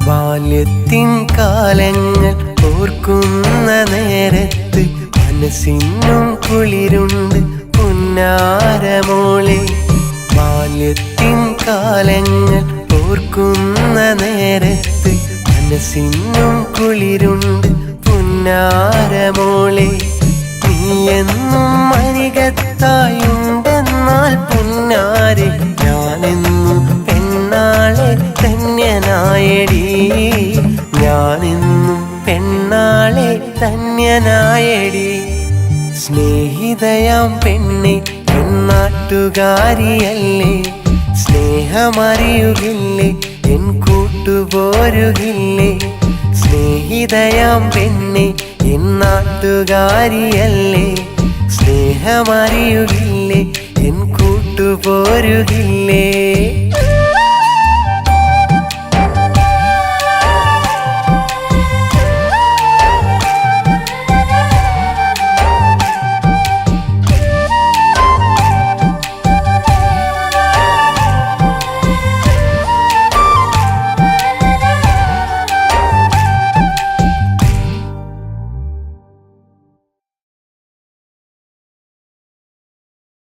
ബാല്യത്തിൻ കാലങ്ങൾ ഓർക്കുന്ന നേരത്ത് മനസ്സിനും കുളിരുണ്ട് പുന്നാരമോളെ. ബാല്യത്തിൻ കാലങ്ങൾ ഓർക്കുന്ന നേരത്ത് മനസ്സിനും കുളിരുണ്ട് പുന്നാരമോളെ. നീ എന്നും അരികത്തായുണ്ടെന്നാൽ പുന്നാരെ ഞാനെന്നും പെണ്ണാളെ ധന്യനായടി. ഞാനെന്നും പെണ്ണാളെ ധന്യനായടി. സ്നേഹിതയാം പെണ്ണെ എന്നാട്ടുകാരിയല്ലേ, സ്നേഹമറിയുകില്ലേ എൻ കൂട്ടുപോരുകില്ലേ. സ്നേഹിതയാം പെണ്ണെ എൻ നാട്ടുകാരിയല്ലേ, സ്നേഹമറിയുകില്ലേ, എൻ കൂട്ടുപോരുകില്ലേ.